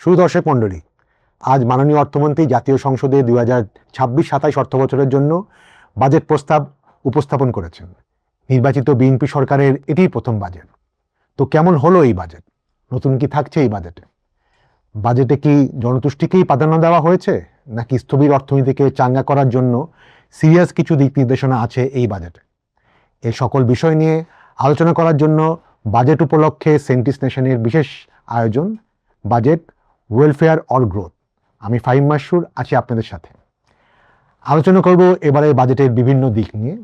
সুদর্শক মণ্ডলী, আজ মাননীয় অর্থমন্ত্রী জাতীয় সংসদে 2026-27 অর্থবছরের জন্য বাজেট প্রস্তাব উপস্থাপন করেছেন। নির্বাচিত বিএনপি সরকারের এটিই প্রথম বাজেট। তো কেমন হলো এই বাজেট? নতুন কি থাকছে এই বাজেটে? বাজেটে কি জনতুষ্টিকেই প্রাধান্য দেওয়া হয়েছে, নাকি স্থবির অর্থনীতিকে চাঙ্গা করার জন্য সিরিয়াস কিছু দিক নির্দেশনা আছে এই বাজেটে? এই সকল বিষয় নিয়ে আলোচনা করার জন্য বাজেট উপলক্ষে সেন্টিস নেশনের বিশেষ আয়োজন বাজেট ওয়েলফেয়ার অর গ্রোথ। আমি ফাহিম মাসুর আছি আপনাদের সাথে। আলোচনা করব এবারে বাজেটের বিভিন্ন দিক নিয়ে।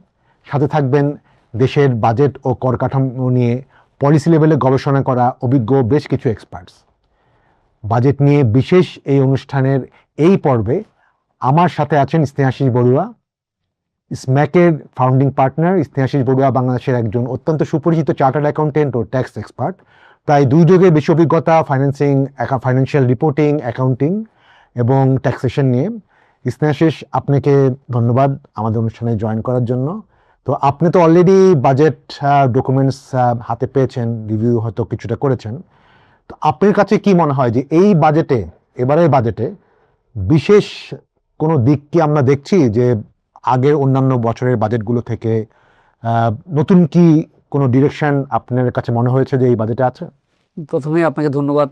সাথে থাকবেন দেশের বাজেট ও কর কাঠামো নিয়ে পলিসি লেভেলে গবেষণা করা অভিজ্ঞ বেশ কিছু এক্সপার্টস। বাজেট নিয়ে বিশেষ এই অনুষ্ঠানের এই পর্বে আমার সাথে আছেন স্নেহাশিস বড়ুয়া, স্ম্যাকের ফাউন্ডিং পার্টনার। স্নেহাশিস বড়ুয়া বাংলাদেশের একজন অত্যন্ত সুপরিচিত চার্টার্ড অ্যাকাউন্টেন্ট ও ট্যাক্স এক্সপার্ট। প্রায় 2 যুগের বেশি অভিজ্ঞতা ফাইন্যান্সিয়াল রিপোর্টিং, অ্যাকাউন্টিং এবং ট্যাক্সেশন নিয়ে। স্নেহাশিস, আপনাকে ধন্যবাদ আমাদের অনুষ্ঠানে জয়েন করার জন্য। তো আপনি তো অলরেডি বাজেট ডকুমেন্টস হাতে পেয়েছেন, রিভিউ হয়তো কিছুটা করেছেন। তো আপনার কাছে কি মনে হয় যে এই বাজেটে, এবারের বাজেটে বিশেষ কোনো দিক কি আমরা দেখছি যে আগের অন্যান্য বছরের বাজেটগুলো থেকে নতুন কি কোনো ডিরেকশন আপনার কাছে মনে হয়েছে যে এই বাজেটে আছে? প্রথমেই আপনাকে ধন্যবাদ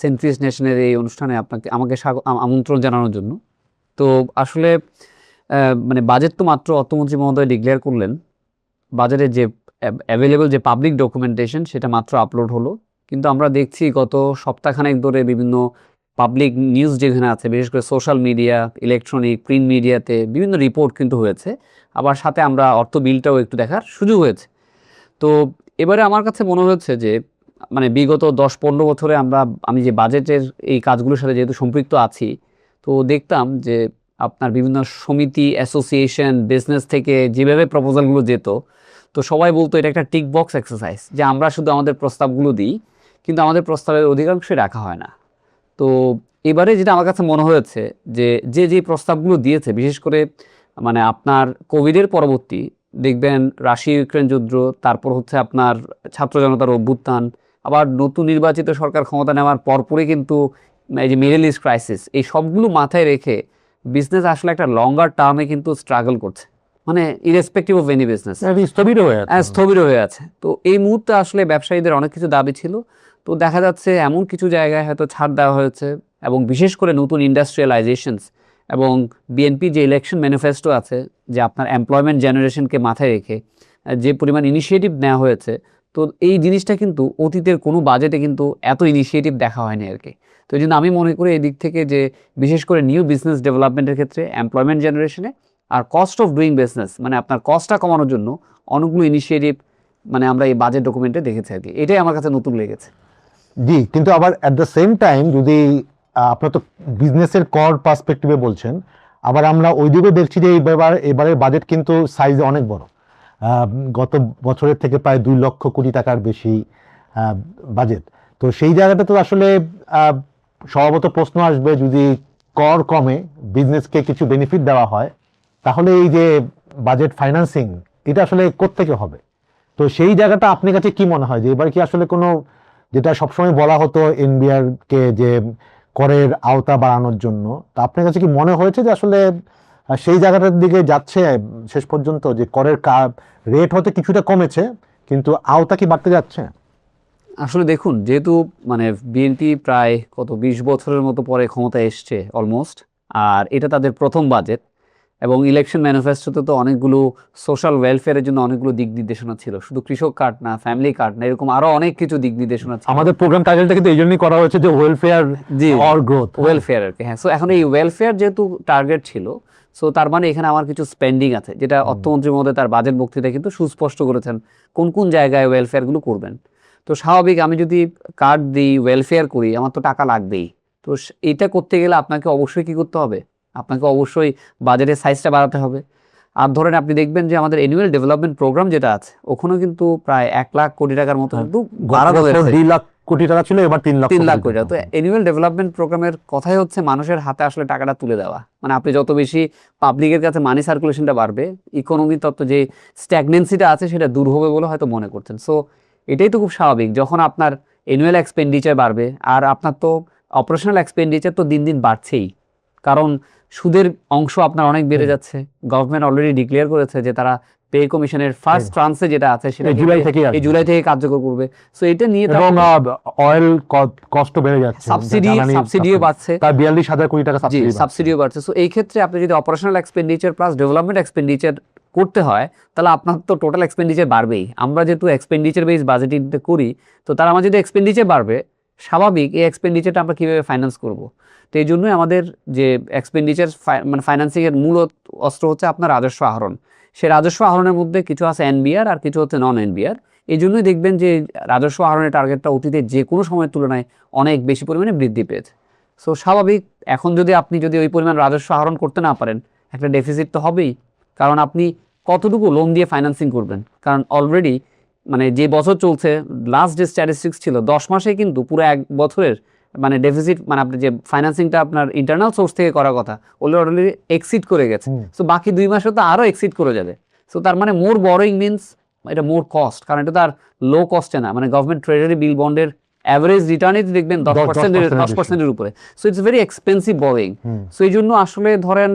সেন্ট্রিস নেশনের এই অনুষ্ঠানে আমাকে আমন্ত্রণ জানানোর জন্য। তো আসলে মানে বাজেট তো মাত্র অর্থমন্ত্রী মহোদয় ডিক্লেয়ার করলেন। বাজেটের যে অ্যাভেলেবল যে পাবলিক ডকুমেন্টেশন সেটা মাত্র আপলোড হলো, কিন্তু আমরা দেখছি গত সপ্তাহখানেক ধরে বিভিন্ন পাবলিক নিউজ যেখানে আছে, বিশেষ করে সোশ্যাল মিডিয়া, ইলেকট্রনিক, প্রিন্ট মিডিয়াতে বিভিন্ন রিপোর্ট কিন্তু হয়েছে। আবার সাথে আমরা অর্থ বিলটাও একটু দেখার সুযোগ হয়েছে। তো এবারে আমার কাছে মনে হচ্ছে যে মানে বিগত 10-15 বছরে আমি যে বাজেটের এই কাজগুলোর সাথে যেহেতু সম্পৃক্ত আছি, তো দেখতাম যে আপনার বিভিন্ন সমিতি, অ্যাসোসিয়েশন, বিজনেস থেকে যেভাবে প্রপোজালগুলো যেত, তো সবাই বলতো এটা একটা টিক বক্স এক্সারসাইজ, যে আমরা শুধু আমাদের প্রস্তাবগুলো দিই, কিন্তু আমাদের প্রস্তাবের অধিকাংশই রাখা হয় না। তো এবারে যেটা আমার কাছে মনে হয়েছে যে প্রস্তাবগুলো দিয়েছে, বিশেষ করে মানে আপনার কোভিডের পরবর্তী দেখবেন রাশিয়া ইউক্রেন যুদ্ধ, তারপর হচ্ছে আপনার ছাত্র জনতার অভ্যুত্থান, আবার নতুন নির্বাচিত সরকার ক্ষমতা নেওয়ার পরপরই কিন্তু এই যে মিডল ইস্ট ক্রাইসিস, এই সবগুলো মাথায় রেখে বিজনেস আসলে একটা লঙ্গার টার্মে কিন্তু স্ট্রাগল করছে, মানে ইরেসপেক্টিভ অফ এনি বিজনেস স্থবির হয়ে আছে। তো এই মুহূর্তে আসলে ব্যবসায়ীদের অনেক কিছু দাবি ছিল। তো দেখা যাচ্ছে এমন কিছু জায়গায় হয়তো ছাড় দেওয়া হয়েছে, এবং বিশেষ করে নতুন ইন্ডাস্ট্রিয়ালাইজেশনস এবং বিএনপি যে ইলেকশন ম্যানিফেস্টো আছে, যে আপনার এমপ্লয়মেন্ট জেনারেশনকে মাথায় রেখে যে পরিমাণ ইনিশিয়েটিভ নেওয়া হয়েছে, তো এই জিনিসটা কিন্তু অতীতের কোনো বাজেটে কিন্তু এত ইনিশিয়েটিভ দেখা হয়নি আর কি। তো এই জন্য আমি মনে করি এই দিক থেকে যে বিশেষ করে নিউ বিজনেস ডেভেলপমেন্টের ক্ষেত্রে, এমপ্লয়মেন্ট জেনারেশনে আর কস্ট অফ ডুইং বিজনেস, মানে আপনার কস্টটা কমানোর জন্য অনেকগুলো ইনিশিয়েটিভ মানে আমরা এই বাজেট ডকুমেন্টে দেখেছি আর কি। এটাই আমার কাছে নতুন লেগেছে। জি, কিন্তু আবার অ্যাট দ্য সেম টাইম যদি আপনার তো বিজনেসের কর পার্সপেক্টিভে বলছেন, আবার আমরা ওইদিকেও দেখছি যে এবারের বাজেট কিন্তু সাইজে অনেক বড়। গত বছরের থেকে প্রায় 2 লক্ষ কোটি টাকার বেশি বাজেট। তো সেই জায়গাটা তো আসলে স্বভাবত প্রশ্ন আসবে, যদি কর কমে বিজনেসকে কিছু বেনিফিট দেওয়া হয়, তাহলে এই যে বাজেট ফাইন্যান্সিং এটা আসলে কোত্থেকে হবে? তো সেই জায়গাটা আপনার কাছে কি মনে হয় যে এবার কি আসলে কোনো, যেটা সবসময় বলা হতো এনবিআর কে যে করের আওতা বাড়ানোর জন্য, তা আপনার কাছে কি মনে হয়েছে যে আসলে সেই জায়গাটার দিকে যাচ্ছে শেষ পর্যন্ত, যে করের রেট হতে কিছুটা কমেছে কিন্তু আওতা কি বাড়তে যাচ্ছে? আসলে দেখুন, যেহেতু মানে বিএনপি প্রায় 20 বছরের মতো পরে ক্ষমতায় এসছে অলমোস্ট, আর এটা তাদের প্রথম বাজেট, এবং ইলেকশন ম্যানিফেস্টোতে তো অনেকগুলো সোশ্যাল ওয়েলফেয়ারের জন্য অনেকগুলো দিক নির্দেশনা ছিল, শুধু কৃষক কার্ড না, ফ্যামিলি কার্ড না, এরকম আরো অনেক কিছু দিক নির্দেশনা ছিল। আমাদের প্রোগ্রাম টাইটেলটা কিন্তু এই জন্যই করা হয়েছে যে ওয়েলফেয়ার অর গ্রোথ, ওয়েলফেয়ার আর কি। হ্যাঁ, সো এখন এই ওয়েলফেয়ার যেহেতু টার্গেট ছিল, সো তার মানে এখানে আমার কিছু স্পেন্ডিং আছে, যেটা অর্থমন্ত্রী মহোদয় তার বাজেট বক্তৃতায় কিন্তু সুস্পষ্ট করেছেন কোন কোন জায়গায় ওয়েলফেয়ারগুলো করবেন। তো স্বাভাবিক, আমি যদি কার্ড দিই, ওয়েলফেয়ার করি, আমার তো টাকা লাগবেই। তো এটা করতে গেলে আপনাকে অবশ্যই কি করতে হবে? আপনাকে অবশ্যই বাজেটের সাইজটা বাড়াতে হবে। আর ধরেন আপনি দেখবেন যে আমাদের অ্যানুয়াল ডেভেলপমেন্ট প্রোগ্রাম যেটা আছে, ওখানেও কিন্তু প্রায় 1 লাখ কোটি টাকার মতো কিন্তু 2 লাখ কোটি টাকা ছিল, এবার 3 লাখ কোটি টাকা। তো অ্যানুয়াল ডেভেলপমেন্ট প্রোগ্রামের কথাই হচ্ছে মানুষের হাতে আসলে টাকাটা তুলে দেওয়া। মানে আপনি যত বেশি পাবলিকের কাছে মানি সার্কুলেশনটা বাড়বে, ইকোনমি তত যে স্ট্যাগনেন্সিটা আছে সেটা দূর হবে বলে হয়তো মনে করছেন। সো এটাই তো খুব স্বাভাবিক, যখন আপনার অ্যানুয়াল এক্সপেন্ডিচার বাড়বে আর আপনার তো অপারেশনাল এক্সপেন্ডিচার তো দিন দিন বাড়ছেই, কারণ সুদের অংশ আপনার অনেক বেড়ে যাচ্ছে। গভর্নমেন্ট অলরেডি ডিক্লেয়ার করেছে যে তারা পে কমিশনের ফার্স্ট ট্রান্সে যেটা আছে সেটা এই জুলাই থেকে কার্যকর করবে। সো এটা নিয়ে এবং অয়েল কষ্ট বেড়ে যাচ্ছে, সাবসিডিও বাড়ছে, তার 42,000 কোটি টাকা সাবসিডিও বাড়ছে। সো এই ক্ষেত্রে আপনি যদি operational expenditure plus development expenditure করতে হয়, তাহলে আপনার তো টোটাল এক্সপেন্ডিচার বাড়বেই। আমরা যেহেতু এক্সপেন্ডিচার বেস বাজেটিং করি, তো তার আমার যদি এক্সপেন্ডিচার বাড়বে, স্বাভাবিক এই এক্সপেন্ডিচারটা আমরা কীভাবে ফাইন্যান্স করব। তো এই জন্যই আমাদের যে এক্সপেন্ডিচার মানে ফাইন্যান্সিংয়ের মূল অস্ত্র হচ্ছে আপনার রাজস্ব আহরণ। সেই রাজস্ব আহরণের মধ্যে কিছু আছে এনবিআর আর কিছু হচ্ছে নন এনবিআর। এই জন্যই দেখবেন যে রাজস্ব আহরণের টার্গেটটা অতীতে যে কোনো সময়ের তুলনায় অনেক বেশি পরিমাণে বৃদ্ধি পেয়েছে। সো স্বাভাবিক এখন আপনি যদি ওই পরিমাণ রাজস্ব আহরণ করতে না পারেন, একটা ডেফিসিট তো হবেই। কারণ আপনি কতটুকু লোন দিয়ে ফাইন্যান্সিং করবেন, কারণ অলরেডি মানে যে বছর চলছে, লাস্ট যে স্ট্যাটিস্টিক্স ছিল 10 মাসে কিন্তু পুরো 1 বছরের মানে ডেফিসিট, মানে আপনি যে ফাইন্যান্সিংটা আপনার ইন্টারনাল সোর্স থেকে করার কথা অলরেডি এক্সিড করে গেছে। সো বাকি 2 মাসে তো আরও এক্সিড করে যাবে। সো তার মানে মোর বরোইং মিনস এটা মোর কস্ট, কারণ এটা তো আর লো কস্টে না, মানে গভর্নমেন্ট ট্রেজারি বিল বন্ডের অ্যাভারেজ রিটার্নই দেখবেন 10%-এর উপরে। So it's very expensive borrowing. So এই জন্য আসলে ধরেন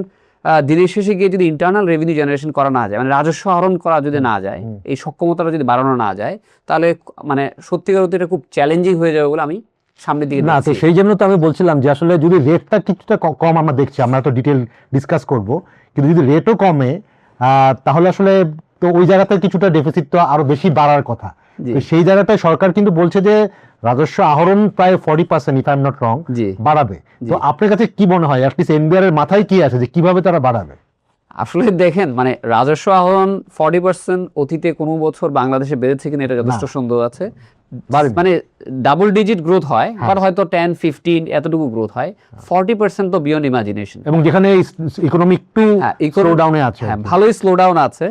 দিনের শেষে গিয়ে যদি ইন্টারনাল রেভিনিউ জেনারেশন করা না যায়, মানে রাজস্ব আহরণ করা যদি না যায়, এই সক্ষমতাটা যদি বাড়ানো না যায়, তাহলে মানে সত্যিকার অর্থে এটা খুব চ্যালেঞ্জিং হয়ে যাবে বলে আমি সামনের দিকে না। তো সেই জন্য তো আমি বলছিলাম যে আসলে যদি রেটটা কিছুটা কম আমরা দেখছি, আমরা তো ডিটেল ডিসকাস করব, কিন্তু যদি রেটও কমে তাহলে আসলে তো ওই জায়গাতে কিছুটা ডেফিসিট তো আরো বেশি বাড়ার কথা। সেই জায়গাটায় সরকার কিন্তু বলছে যে রাজস্ব আহরণ প্রায় 40%, if I am not wrong, বাড়াবে। তো আপনার কাছে কি মনে হয়, অ্যাটলিস্ট এনবিআর এর মাথায় কি আছে যে কিভাবে তারা বাড়াবে? আসলে দেখেন, মানে রাজস্ব আহরণ 40% অতীতে কোনো বছর বাংলাদেশে বেড়েছে কিনা এটা যথেষ্ট সন্দেহ আছে। মানে ডাবল ডিজিট গ্রোথ হয়, বাট হয়তো 10-15 এতটুকু গ্রোথ হয়। 40% তো বিয়ন্ড ইমাজিনেশন, এবং যেখানে ইকোনমি একটু স্লো ডাউনে আছে, ভালোই স্লো ডাউন আছে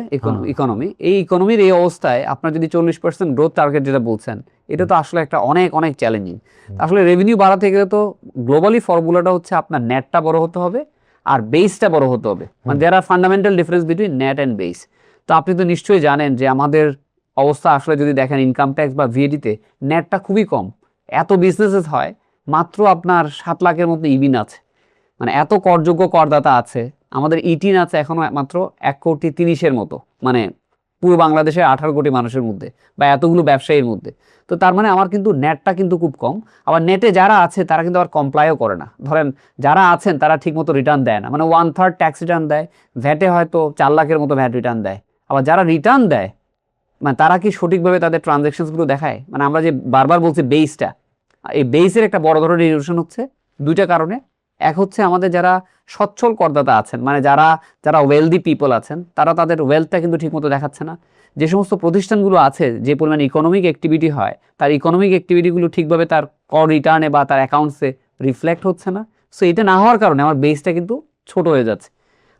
ইকোনমি। এই ইকোনমির এই অবস্থায় আপনার যদি 40% গ্রোথ টার্গেট যেটা বলছেন, এটা তো আসলে একটা অনেক অনেক চ্যালেঞ্জিং। আসলে রেভিনিউ বাড়াতে গেলে তো গ্লোবালি ফর্মুলাটা হচ্ছে আপনার নেটটা বড় হতে হবে আর বেসটা বড় হতে হবে। মানে there are fundamental difference between net and base. তো আপনি তো নিশ্চয়ই জানেন যে আমাদের অবস্থা আসলে যদি দেখেন ইনকাম ট্যাক্স বা ভিএডিতে নেটটা খুবই কম। এত বিজনেসেস হয়, মাত্র আপনার 7 লাখের মতো ইবিন আছে, মানে এত করযোগ্য করদাতা আছে। আমাদের ইটিন আছে এখনো মাত্র 1,30,00,000 মতো, মানে পুরো বাংলাদেশের 18 কোটি মানুষের মধ্যে বা এতগুলো ব্যবসায়ীর মধ্যে। তো তার মানে আমার কিন্তু নেটটা কিন্তু খুব কম। আবার নেটে যারা আছে তারা কিন্তু আবার কমপ্লাইও করে না। ধরেন যারা আছেন তারা ঠিকমতো রিটার্ন দেয় না, মানে 1/3 ট্যাক্স রিটার্ন দেয়, ভ্যাটে হয়তো 4 লাখের মতো ভ্যাট রিটার্ন দেয়। আবার যারা রিটার্ন দেয়, মানে তারা কি সঠিকভাবে তাদের ট্রানজ্যাকশনসগুলো দেখায়? মানে আমরা যে বারবার বলছি বেসটা, এই বেসের একটা বড় ধরনের ইরোশন হচ্ছে 2টা কারণে। এক হচ্ছে আমাদের যারা সচ্ছল করদাতা আছেন, মানে যারা ওয়েলদি পিপল আছেন, তারা তাদের ওয়েলথটা কিন্তু ঠিকমতো দেখাচ্ছে না। যে সমস্ত প্রতিষ্ঠানগুলো আছে, যে পরিমাণ ইকোনমিক অ্যাক্টিভিটি হয়, তার ইকোনমিক অ্যাক্টিভিটিগুলো ঠিকভাবে তার কর রিটার্নে বা তার অ্যাকাউন্টসে রিফ্লেক্ট হচ্ছে না। সো এটা না হওয়ার কারণে আমার বেসটা কিন্তু ছোট হয়ে যাচ্ছে।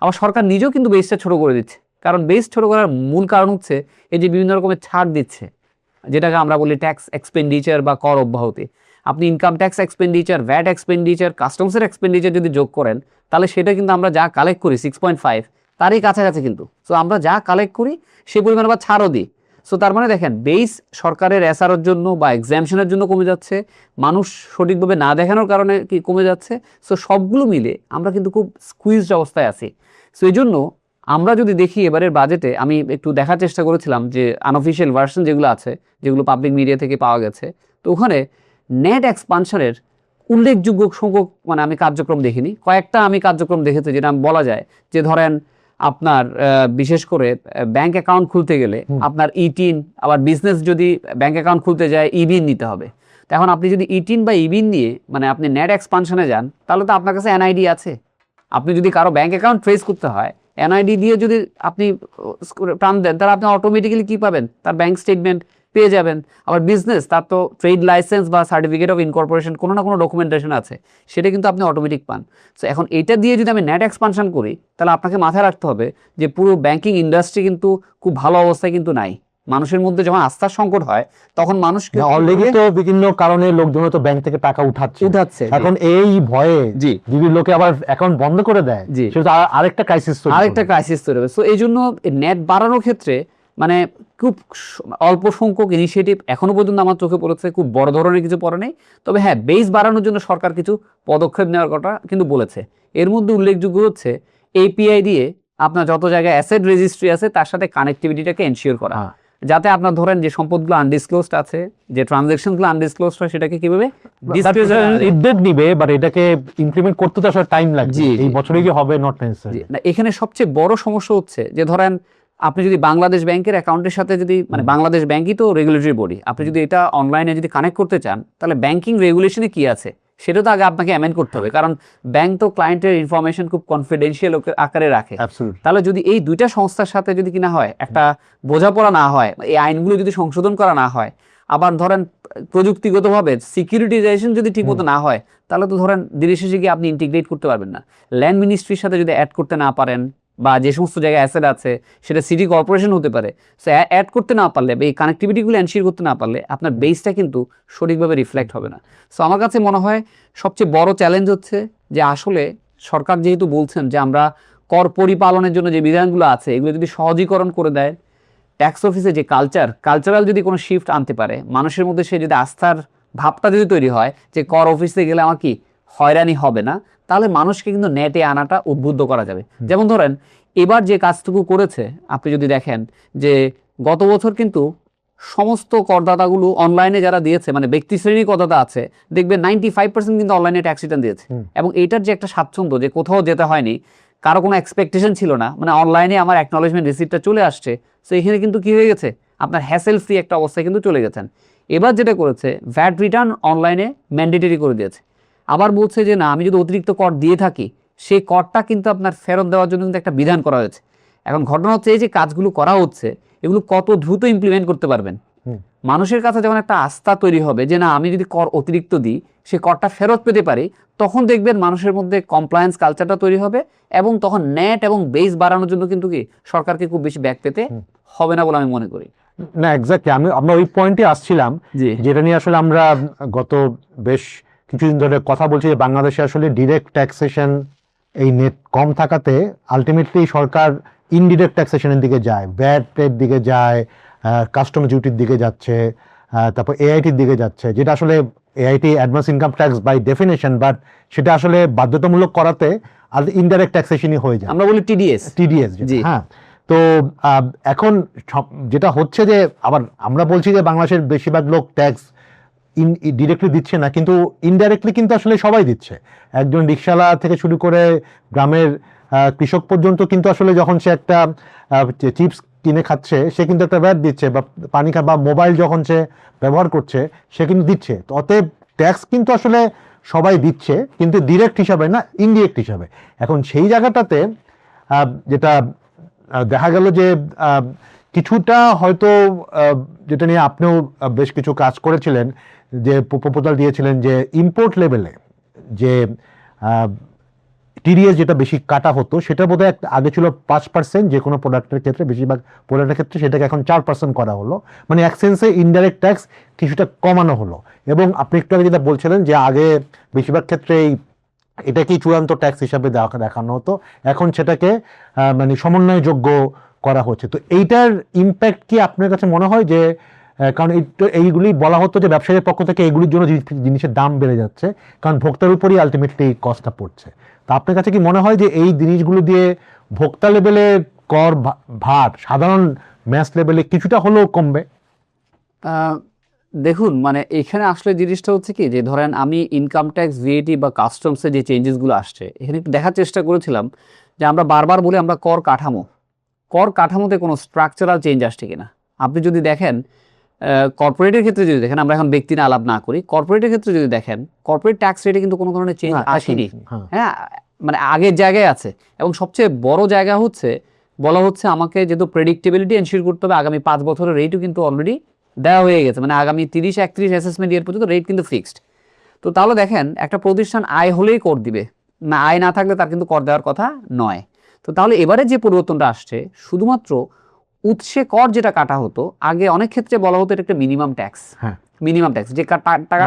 আবার সরকার নিজেও কিন্তু বেসটা ছোট করে দিচ্ছে, কারণ বেস ছোট করার মূল কারণ হচ্ছে এই যে বিভিন্ন রকমের ছাড় দিচ্ছে, যেটাকে আমরা বলি ট্যাক্স এক্সপেন্ডিচার বা কর অব্যাহতি। আপনি income tax expenditure, VAT expenditure, কাস্টমসের এক্সপেন্ডিচার যদি যোগ করেন, তাহলে সেটা কিন্তু আমরা যা কালেক্ট করি 6.5 তারই কাছাকাছি কিন্তু। সো আমরা যা কালেক্ট করি সেই পরিমাণ আবার ছাড়ও দিই। সো তার মানে দেখেন বেস সরকারের এসআরের জন্য বা এক্সামশনের জন্য কমে যাচ্ছে, মানুষ সঠিকভাবে না দেখানোর কারণে কি কমে যাচ্ছে। সো সবগুলো মিলে আমরা কিন্তু খুব স্কুইজড অবস্থায় আছি। সো এই জন্য আমরা যদি দেখি এবারের বাজেটে, আমি একটু দেখার চেষ্টা করেছিলাম যে আনঅফিশিয়াল ভার্সন যেগুলো আছে, যেগুলো পাবলিক মিডিয়া থেকে পাওয়া গেছে, তো ওখানে নেট এক্সপানশনের উল্লেখযোগ্য সংখ্যক মানে আমি কার্যক্রম দেখিনি। কয়েকটা আমি কার্যক্রম দেখেছি যেটা বলা যায় যে ধরেন আপনার বিশেষ করে ব্যাংক অ্যাকাউন্ট খুলতে গেলে আপনার ইটিন, আবার বিজনেস যদি ব্যাংক অ্যাকাউন্ট খুলতে যায় ইবিন নিতে হবে। তো এখন আপনি যদি ইটিন বা ইবিন নিয়ে মানে আপনি নেট এক্সপানশনে যান, তাহলে তো আপনার কাছে এনআইডি আছে। আপনি যদি কারো ব্যাংক অ্যাকাউন্ট ট্রেস করতে হয়, এনআইডি দিয়ে যদি আপনি প্রাণ দেন, তাহলে আপনি অটোমেটিক্যালি কী পাবেন? তার ব্যাংক স্টেটমেন্ট পেয়ে যাবেন। আবার বিজনেস, তার তো ট্রেড লাইসেন্স বা সার্টিফিকেট অফ ইনকর্পোরেশন কোনো না কোনো ডকুমেন্টেশন আছে, সেটা কিন্তু আপনি অটোমেটিক পান। সো এখন এটা দিয়ে যদি আমি নেট এক্সপানশন করি, তাহলে আপনাকে মাথায় রাখতে হবে যে পুরো ব্যাংকিং ইন্ডাস্ট্রি কিন্তু খুব ভালো অবস্থায় কিন্তু নাই। মানুষের মধ্যে যখন আস্থার সংকট হয়, তখন মানুষকে অলরেডি তো বিভিন্ন কারণে লোকজন তো ব্যাংক থেকে টাকা উঠাচ্ছে। এখন এই ভয়ে বিভিন্ন লোকে আবার অ্যাকাউন্ট বন্ধ করে দেয়, সেটা আরেকটা ক্রাইসিস তৈরি হবে। সো এই জন্য নেট বাড়ানোর ক্ষেত্রে মানে খুব অল্প সংখ্যক ইনিশিয়েটিভ এখনো পর্যন্ত আমার চোখে পড়েছে, খুব বড় ধরনের কিছু পড়ে নেই। তবে হ্যাঁ, বেস বাড়ানোর জন্য সরকার কিছু পদক্ষেপ নেওয়ার কথা কিন্তু বলেছে। এর মধ্যে উল্লেখযোগ্য হচ্ছে এপিআই দিয়ে আপনার যত জায়গায় অ্যাসেট রেজিস্ট্রি আছে তার সাথে কানেক্টিভিটিটাকে এনশিওর করা, যাতে আপনার ধরেন যে সম্পদগুলো আনডিসক্লোজড আছে, যে ট্রানজাকশনগুলো আনডিসক্লোজড হয়, সেটাকে কিভাবে উদ্যোগ নিবে, বাট এটাকে ইমপ্লিমেন্ট করতে তো আসলে টাইম লাগবে। এই বছরে কি হবে নট নেসেসারি। না, এখানে সবচেয়ে বড় সমস্যা হচ্ছে যে ধরেন আপনি যদি বাংলাদেশ ব্যাংকের অ্যাকাউন্টের সাথে যদি মানে বাংলাদেশ ব্যাংকই তো রেগুলেটরি বডি, আপনি যদি এটা অনলাইনে যদি কানেক্ট করতে চান, তাহলে ব্যাংকিং রেগুলেশনে কি আছে সেটা তো আগে আপনাকে অ্যামেন্ড করতে হবে, কারণ ব্যাংক তো ক্লায়েন্টের ইনফরমেশন খুব কনফিডেন্সিয়াল আকারে রাখে। তাহলে যদি এই দুইটা সংস্থার সাথে যদি কিনা হয় একটা বোঝাপড়া না হয়, এই আইনগুলো যদি সংশোধন করা না হয়, আবার ধরেন প্রযুক্তিগতভাবে সিকিউরিটাইজেশন যদি ঠিকমতো না হয়, তাহলে তো ধরেন দিনের শেষে গিয়ে আপনি ইন্টিগ্রেট করতে পারবেন না। ল্যান্ড মিনিস্ট্রির সাথে যদি অ্যাড করতে না পারেন, বা যে সমস্ত জায়গায় অ্যাসেট আছে সেটা সিটি কর্পোরেশন হতে পারে, সো অ্যাড করতে না পারলে বা এই কানেক্টিভিটিগুলো এনশিওর করতে না পারলে আপনার বেসটা কিন্তু সঠিকভাবে রিফ্লেক্ট হবে না। সো আমার কাছে মনে হয় সবচেয়ে বড় চ্যালেঞ্জ হচ্ছে যে আসলে সরকার যেহেতু বলছেন যে আমরা কর পরিপালনের জন্য যে বিধানগুলো আছে এগুলো যদি সহজীকরণ করে দেয়, ট্যাক্স অফিসে যে কালচারাল যদি কোনো শিফট আনতে পারে, মানুষের মধ্যে সে যদি আস্থার ভাবটা যদি তৈরি হয় যে কর অফিসে গেলে আমার কি হয়রানি হবে না, তাহলে মানুষকে কিন্তু নেটে আনাটা উদ্বুদ্ধ করা যাবে। যেমন ধরেন এবার যে কাজটুকু করেছে, আপনি যদি দেখেন যে গত বছর কিন্তু সমস্ত করদাতাগুলো অনলাইনে যারা দিয়েছে, মানে ব্যক্তি শ্রেণীর করদাতা আছে, দেখবেন 95% কিন্তু অনলাইনে ট্যাক্স রিটার্ন দিয়েছে। এবং এইটার যে একটা স্বাচ্ছন্দ্য, যে কোথাও যেতে হয়নি, কারো কোনো এক্সপেকটেশন ছিল না, মানে অনলাইনে আমার অ্যাকনলেজমেন্ট রিসিপ্টটা চলে আসছে, সো এখানে কিন্তু কি হয়ে গেছে, আপনার হ্যাসেল ফ্রি একটা অবস্থায় কিন্তু চলে গেছেন। এবার যেটা করেছে, ভ্যাট রিটার্ন অনলাইনে ম্যান্ডেটরি করে দিয়েছে। আবার বলছে যে না, আমি যদি অতিরিক্ত কর দিয়ে থাকি, সেই করটা কিন্তু আপনার ফেরত দেওয়ার জন্য কিন্তু একটা বিধান করা হয়েছে। এখন ঘটনা হচ্ছে এই যে কাজগুলো করা হচ্ছে, এগুলো কত দ্রুত ইমপ্লিমেন্ট করতে পারবেন। মানুষের কাছে যখন একটা আস্থা তৈরি হবে যে না, আমি যদি কর অতিরিক্ত দিই সে করটা ফেরত পেতে পারি, তখন দেখবেন মানুষের মধ্যে কমপ্লায়েন্স কালচারটা তৈরি হবে, এবং তখন নেট এবং বেস বাড়ানোর জন্য কিন্তু কি সরকারকে খুব বেশি ব্যাক পেতে হবে না বলে আমি মনে করি। না, এক্স্যাক্টলি, আমরা ওই পয়েন্টে আসছিলাম, যেটা নিয়ে আসলে আমরা গত বেশ কিছুদিন ধরে কথা বলছি যে বাংলাদেশে আসলে ডিরেক্ট ট্যাক্সেশন এই নেট কম থাকাতে আলটিমেটলি সরকার ইনডিরেক্ট ট্যাক্সেশনের দিকে যায়, ভ্যাটের দিকে যায়, কাস্টম ডিউটির দিকে যাচ্ছে, তারপর এআইটির দিকে যাচ্ছে, যেটা আসলে AIT advance income tax by definition, but সেটা আসলে বাধ্যতামূলক করাতে আর ইনডাইরেক্ট ট্যাক্সেশনই হয়ে যায়, আমরা বলি টিডিএস। হ্যাঁ। তো এখন যেটা হচ্ছে যে আবার আমরা বলছি যে বাংলাদেশের বেশিরভাগ লোক ট্যাক্স ডিরেক্টলি দিচ্ছে না, কিন্তু ইনডাইরেক্টলি কিন্তু আসলে সবাই দিচ্ছে। একজন রিক্সাওয়ালা থেকে শুরু করে গ্রামের কৃষক পর্যন্ত কিন্তু আসলে যখন সে একটা চিপস কিনে খাচ্ছে, সে কিন্তু একটা ভ্যাট দিচ্ছে, বা পানি বা মোবাইল যখন সে ব্যবহার করছে সে কিন্তু দিচ্ছে। তো অতএব ট্যাক্স কিন্তু আসলে সবাই দিচ্ছে, কিন্তু ডিরেক্ট হিসাবে না, ইনডিরেক্ট হিসাবে। এখন সেই জায়গাটাতে যেটা দেখা গেল যে কিছুটা হয়তো, যেটা নিয়ে আপনিও বেশ কিছু কাজ করেছিলেন, যে প্রপোজাল দিয়েছিলেন যে ইম্পোর্ট লেভেলে যে টিডিএস যেটা বেশি কাটা হতো, সেটা বোধহয় আগে ছিল 5% যে কোনো প্রোডাক্টের ক্ষেত্রে, বেশিরভাগ প্রোডাক্টের ক্ষেত্রে, সেটাকে এখন 4% করা হলো। মানে এক সেন্সে ইনডাইরেক্ট ট্যাক্স কিছুটা কমানো হলো। এবং আপনি একটু আগে যেটা বলছিলেন যে আগে বেশিরভাগ ক্ষেত্রে এটাকেই চূড়ান্ত ট্যাক্স হিসাবে দেখানো হতো, এখন সেটাকে মানে সমন্বয়যোগ্য করা হচ্ছে। তো এইটার ইম্প্যাক্ট কি আপনার কাছে মনে হয় যে, কারণ এইগুলি বলা হতো যে ব্যবসায়ীদের পক্ষ থেকে এইগুলির জন্য জিনিসের দাম বেড়ে যাচ্ছে, কারণ ভোক্তার উপরই আলটিমেটলি কস্টটা পড়ছে। তা আপনার কাছে কি মনে হয় যে এই জিনিসগুলো দিয়ে ভোক্তা লেভেলে কর ভার সাধারণ ম্যাস লেভেলে কিছুটা হলেও কমবে? দেখুন, মানে এখানে আসলে জিনিসটা হচ্ছে কি, যে ধরেন আমি ইনকাম ট্যাক্স, ভিএটি বা কাস্টমসে যে চেঞ্জেসগুলো আসছে, এখানে একটু দেখার চেষ্টা করেছিলাম যে আমরা বারবার বলি আমরা কর কাঠামোতে কোনো স্ট্রাকচারাল চেঞ্জ আসছে কিনা। আপনি যদি দেখেন কর্পোরেটের ক্ষেত্রে যদি দেখেন, আমরা এখন ব্যক্তি না আলাপ না করি, কর্পোরেটের ক্ষেত্রে যদি দেখেন, কর্পোরেট ট্যাক্স রেটে কিন্তু কোনো ধরনের চেঞ্জ আসেনি। হ্যাঁ, মানে আগের জায়গায় আছে। এবং সবচেয়ে বড় জায়গা হচ্ছে, বলা হচ্ছে আমাকে যেহেতু প্রেডিক্টেবিলিটি এনশিওর করতে হবে, আগামী 5 বছরের রেটও কিন্তু অলরেডি দেওয়া হয়ে গেছে, মানে আগামী 30-31 অ্যাসেসমেন্ট ইয়ার পর্যন্ত রেট কিন্তু ফিক্সড। তো তাহলে দেখেন, একটা প্রতিষ্ঠান আয় হলেই কর দিবে না, আয় না থাকলে তার কিন্তু কর দেওয়ার কথা নয়। তো তাহলে এবারে যে পরিবর্তনটা আসছে, শুধুমাত্র উৎসে কর যেটা কাটা হতো, আগে অনেক ক্ষেত্রে বলা হতো এটা একটা মিনিমাম ট্যাক্স, যে টাকা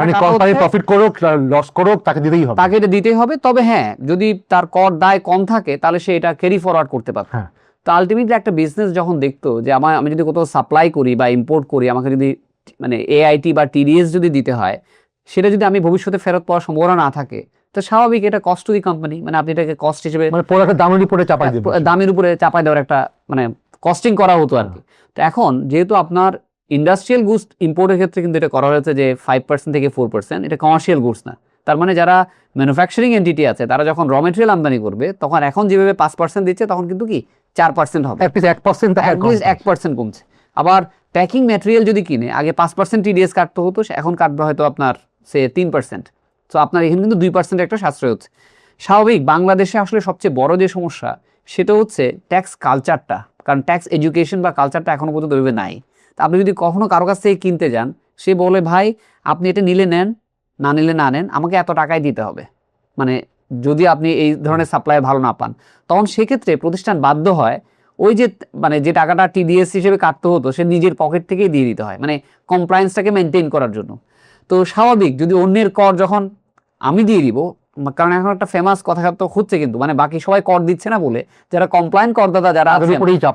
প্রফিট করুক লস করুক তাকে দিতেই হবে, তাকে এটা দিতেই হবে। তবে হ্যাঁ, যদি তার কর দায় কম থাকে তাহলে সে এটা ক্যারি ফরওয়ার্ড করতে পারবে। তো আলটিমেটলি একটা বিজনেস যখন দেখতো যে আমি যদি কোথাও সাপ্লাই করি বা ইম্পোর্ট করি, আমাকে যদি মানে এআইটি বা টিডিএস যদি দিতে হয়, সেটা যদি আমি ভবিষ্যতে ফেরত পাওয়ার সম্ভাবনা না থাকে, তো স্বাভাবিক এটা কস্ট টু দি কোম্পানি, মানে আপনি এটাকে কস্ট হিসেবে মানে প্রোডাক্টের দামের উপরে চাপাই দেবেন, দামের উপরে চাপাই দেওয়ার একটা মানে কস্টিং করা হতো আর কি। তো এখন যেহেতু আপনার ইন্ডাস্ট্রিয়াল গুডস ইম্পোর্টের ক্ষেত্রে কিন্তু এটা করা হয়েছে যে 5% থেকে 4%, এটা কমার্শিয়াল গুডস না। তার মানে যারা ম্যানুফ্যাকচারিং এন্টিটি আছে তারা যখন র মেটেরিয়াল আমদানি করবে, তখন এখন যেভাবে 5% দিচ্ছে, তখন কিন্তু কি 4% হবে, 1% কমছে। আবার প্যাকিং ম্যাটেরিয়াল যদি কিনে, আগে 5% টিডিএস কাটতে হতো, এখন কাটবে হয়তো আপনার সে 3%। তো আপনার এখানে কিন্তু 2% একটা সাশ্রয় হচ্ছে। স্বাভাবিক বাংলাদেশে আসলে সবচেয়ে বড় যে সমস্যা সেটা হচ্ছে ট্যাক্স কালচারটা, কারণ ট্যাক্স এডুকেশন বা কালচারটা এখনো পর্যন্ত ওইভাবে নাই। তা আপনি যদি কখনো কারো কাছ থেকে কিনতে যান, সে বলে ভাই আপনি এটা নিলে নেন, না নিলে না নেন, আমাকে এত টাকাই দিতে হবে, মানে যদি আপনি এই ধরনের সাপ্লাই ভালো না পান, তখন সেক্ষেত্রে প্রতিষ্ঠান বাধ্য হয় ওই যে মানে যে টাকাটা টিডিএস হিসেবে কাটতে হতো সে নিজের পকেট থেকেই দিয়ে দিতে হয়, মানে কমপ্লায়েন্সটাকে মেনটেন করার জন্য। তো স্বাভাবিক যদি অন্যের কর যখন আমি দিয়ে দিব, কারণ এখন একটা ফেমাস কথাবার্তা হচ্ছে কিন্তু মানে বাকি সবাই কর দিচ্ছে না বলে যারা কমপ্লায়েন্ট করদাতা যারা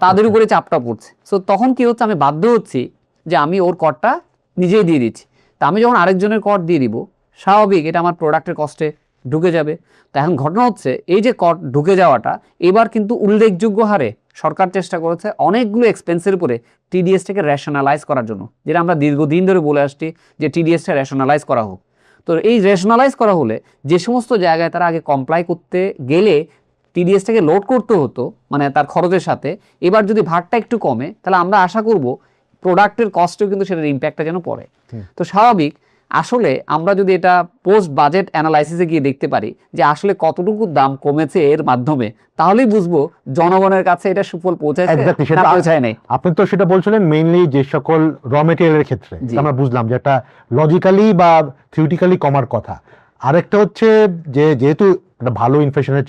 তাদের উপরে চাপটা পড়ছে। সো তখন কি হচ্ছে, আমি বাধ্য হচ্ছি যে আমি ওর করটা নিজেই দিয়ে দিচ্ছি। তা আমি যখন আরেকজনের কর দিয়ে দিব, স্বাভাবিক এটা আমার প্রোডাক্টের কস্টে ঢুকে যাবে। তা এখন ঘটনা হচ্ছে এই যে কর ঢুকে যাওয়াটা এবার কিন্তু উল্লেখযোগ্য হারে সরকার চেষ্টা করেছে অনেকগুলো এক্সপেন্সের উপরে টিডিএসটাকে রেশনালাইজ করার জন্য, যেটা আমরা দীর্ঘদিন ধরে বলে আসছি যে টিডিএসটা রেশনালাইজ করা হোক। তো এই রেশনালাইজ করা হলে যে সমস্ত জায়গায় তারা আগে কমপ্লাই করতে গেলে টিডিএসটাকে লোড করতে হতো মানে তার খরচের সাথে, এবার যদি ভারটা একটু কমে, তাহলে আমরা আশা করব প্রোডাক্টের কস্টেও কিন্তু সেটার ইম্প্যাক্টটা যেন পড়ে। তো স্বাভাবিক আসলে আমরা যদি এটা পোস্ট বাজেট অ্যানালাইসিসে গিয়ে দেখতে পারি যে আসলে কতটুকু দাম কমেছে এর মাধ্যমে, তাহলেই বুঝবো জনগণের কাছে এটা সুফল পৌঁছায় না পৌঁছায় নাই। আপনি তো সেটা বলছিলেন মেইনলি যে সকল র মেটেরিয়ালের ক্ষেত্রে আমরা বুঝলাম যে একটা লজিক্যালি বা থিওরিটিক্যালি কমার কথা। আরেকটা হচ্ছে যে যেহেতু একটা ভালো ইনফ্লেশনের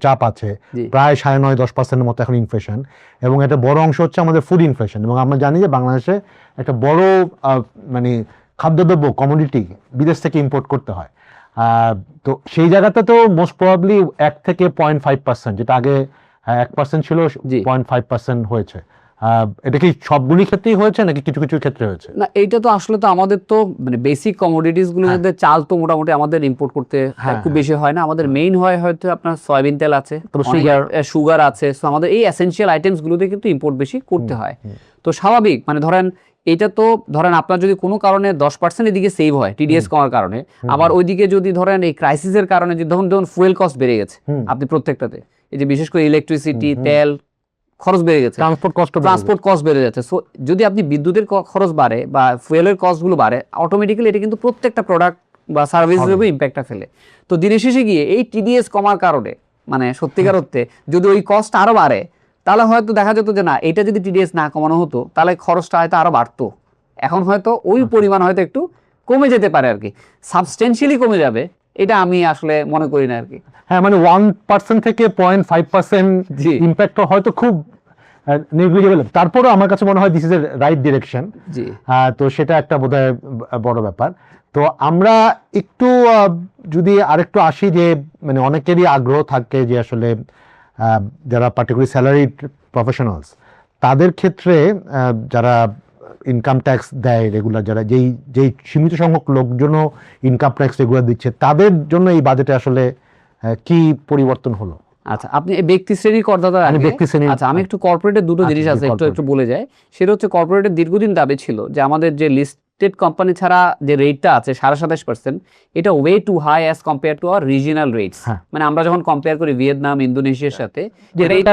চাপ আছে, প্রায় 9.5-10% মতো এখন ইনফ্লেশন, এবং একটা বড় অংশ হচ্ছে আমাদের ফুড ইনফ্লেশন, এবং আমরা জানি যে বাংলাদেশে একটা বড় মানে খাদ্যদ্রব্য কমোডিটি বিদেশ থেকে ইম্পোর্ট করতে হয়। তো সেই জায়গাতে তো মোস্ট প্রবাবলি 1 থেকে 0.5%, যেটা আগে 1% ছিল 0.5% হয়েছে। এটা কি সবগুলি ক্ষেত্রেই হয়েছে নাকি কিছু কিছু ক্ষেত্রে হয়েছে? না, এইটা তো আসলে তো আমাদের তো মানে বেসিক কমোডিটিস গুলোর মধ্যে চাল তো মোটামুটি আমাদের ইম্পোর্ট করতে খুব বেশি হয় না। আমাদের মেইন হয় হয়তো আপনার সয়াবিন তেল আছে, সুগার আছে, সো আমাদের এই এসেনশিয়াল আইটেমস গুলোতে কিন্তু ইম্পোর্ট বেশি করতে হয়। তো স্বাভাবিক মানে ধরেন এটা তো ধরেন আপনার যদি কোনো কারণে 10% এদিকে সেভ হয় টিডিএস কমার কারণে, আবার ওইদিকে যদি ধরেন এই ক্রাইসিসের কারণে যখন ফুয়েল কস্ট বেড়ে গেছে আপনি প্রত্যেকটাতে, এই যে বিশেষ করে ইলেকট্রিসিটি তেল খরচ বেড়ে গেছে, ট্রান্সপোর্ট কস্ট বেড়ে যাচ্ছে। সো যদি আপনি বিদ্যুতের খরচ বাড়ে বা ফুয়েলের কস্টগুলো বাড়ে, অটোমেটিক্যালি এটা কিন্তু প্রত্যেকটা প্রোডাক্ট বা সার্ভিসের উপর ইম্প্যাক্টটা ফেলে। তো দিনের শেষে গিয়ে এই টিডিএস কমার কারণে মানে সত্যিকার অর্থে যদি ওই কস্ট আরো বাড়ে, তাহলে হয়তো দেখা যেত যে না এটা যদি টিডিএস না কমানো হতো তাহলে খরচটা হয়তো আরো বাড়তো। এখন হয়তো ওই পরিমাণ হয়তো একটু কমে যেতে পারে আর কি, সাবস্টেন্সিয়ালি কমে যাবে এটা আমি আসলে মনে করি না আর কি। হ্যাঁ, মানে 1% থেকে 0.5% ইম্প্যাক্ট হয়তো খুব নেগলিজেবল, তারপরেও আমার কাছে মনে হয় this is a right direction. তো সেটা একটা বোধহয় বড় ব্যাপার। তো আমরা একটু যদি আরেকটু আসি যে মানে অনেকেরই আগ্রহ থাকে যে আসলে যারা পার্টিকুলার স্যালারিড প্রফেশনালস তাদের ক্ষেত্রে যারা ইনকাম ট্যাক্স দেয় রেগুলার, যারা যেই সীমিত সংখ্যক লোকজনও ইনকাম ট্যাক্স রেগুলার দিচ্ছে, তাদের জন্য এই বাজেটে আসলে কি পরিবর্তন হলো? আচ্ছা, আপনি ব্যক্তি শ্রেণীর করদাতা, আচ্ছা আমি একটু কর্পোরেটের দুটো জিনিস আছে একটু বলে যাই। সেটা হচ্ছে কর্পোরেটের দীর্ঘদিন দাবি ছিল যে আমাদের যে লিস্টেড কোম্পানি ছাড়া যে রেটটা আছে 27.5%, এটা way too high as compare to our regional rates. মানে আমরা যখন কম্পেয়ার করি ভিয়েতনাম, ইন্দোনেশিয়ার সাথে, এটা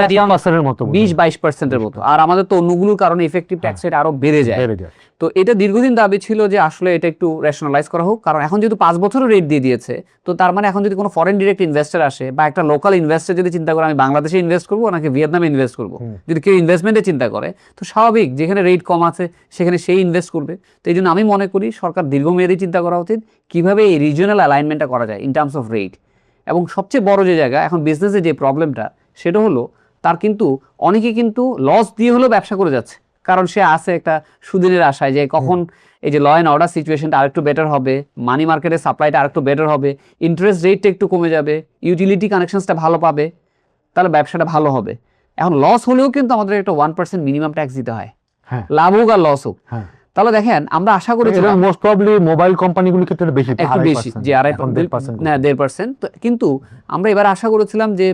20-22%-এর মতো, আর আমাদের তো অন্যগুলোর কারণে ইফেক্টিভ ট্যাক্স রেট আরো বেড়ে যায়। তো এটা দীর্ঘদিন দাবি ছিল যে আসলে এটা একটু রেশনালাইজ করা হোক, কারণ এখন যেহেতু 5 বছরের রেট দিয়ে দিয়েছে, তো তার মানে এখন যদি কোনো ফরেন ডিরেক্ট ইনভেস্টর আসে বা একটা লোকাল ইনভেস্টর যদি চিন্তা করে আমি বাংলাদেশে ইনভেস্ট করবো নাকি ভিয়েতনামে ইনভেস্ট করবো, যদি কেউ ইনভেস্টমেন্টে চিন্তা করে, তো স্বাভাবিক যেখানে রেট কম আছে সেখানে সেই ইনভেস্ট করবে। তো এই জন্য আমি মনে করি সরকার দীর্ঘমেয়াদী চিন্তা করা উচিত কিভাবে এই রিজিওনাল অ্যালাইনমেন্টটা করা যায় ইন টার্মস অফ রেট। এবং সবচেয়ে বড় যে জায়গা এখন বিজনেসের যে প্রবলেমটা, সেটা হলো তার কিন্তু অনেকে কিন্তু লস দিয়ে হলেও ব্যবসা করে যাচ্ছে, কারণ সে আছে একটা সুদিনের আশায় যে কখন এই যে ল অ্যান্ড অর্ডার সিচুয়েশনটা আরেকটু বেটার হবে, মানি মার্কেটের সাপ্লাইটা আরেকটু বেটার হবে, ইন্টারেস্ট রেটটা একটু কমে যাবে, ইউটিলিটি কানেকশনসটা ভালো পাবে, তাহলে ব্যবসাটা ভালো হবে। এখন লস হলেও কিন্তু আমাদের একটা 1% মিনিমাম ট্যাক্স দিতে হয়, হ্যাঁ লাভ হোক আর লস হোক। হ্যাঁ, তাহলে দেখেন আমরা আশা করেছিলাম মোস্ট প্রবাবলি মোবাইল কোম্পানিগুলোর ক্ষেত্রে বেশি, একটু বেশি, যে 1.5% না 1.5%। কিন্তু আমরা এবার আশা করেছিলাম যে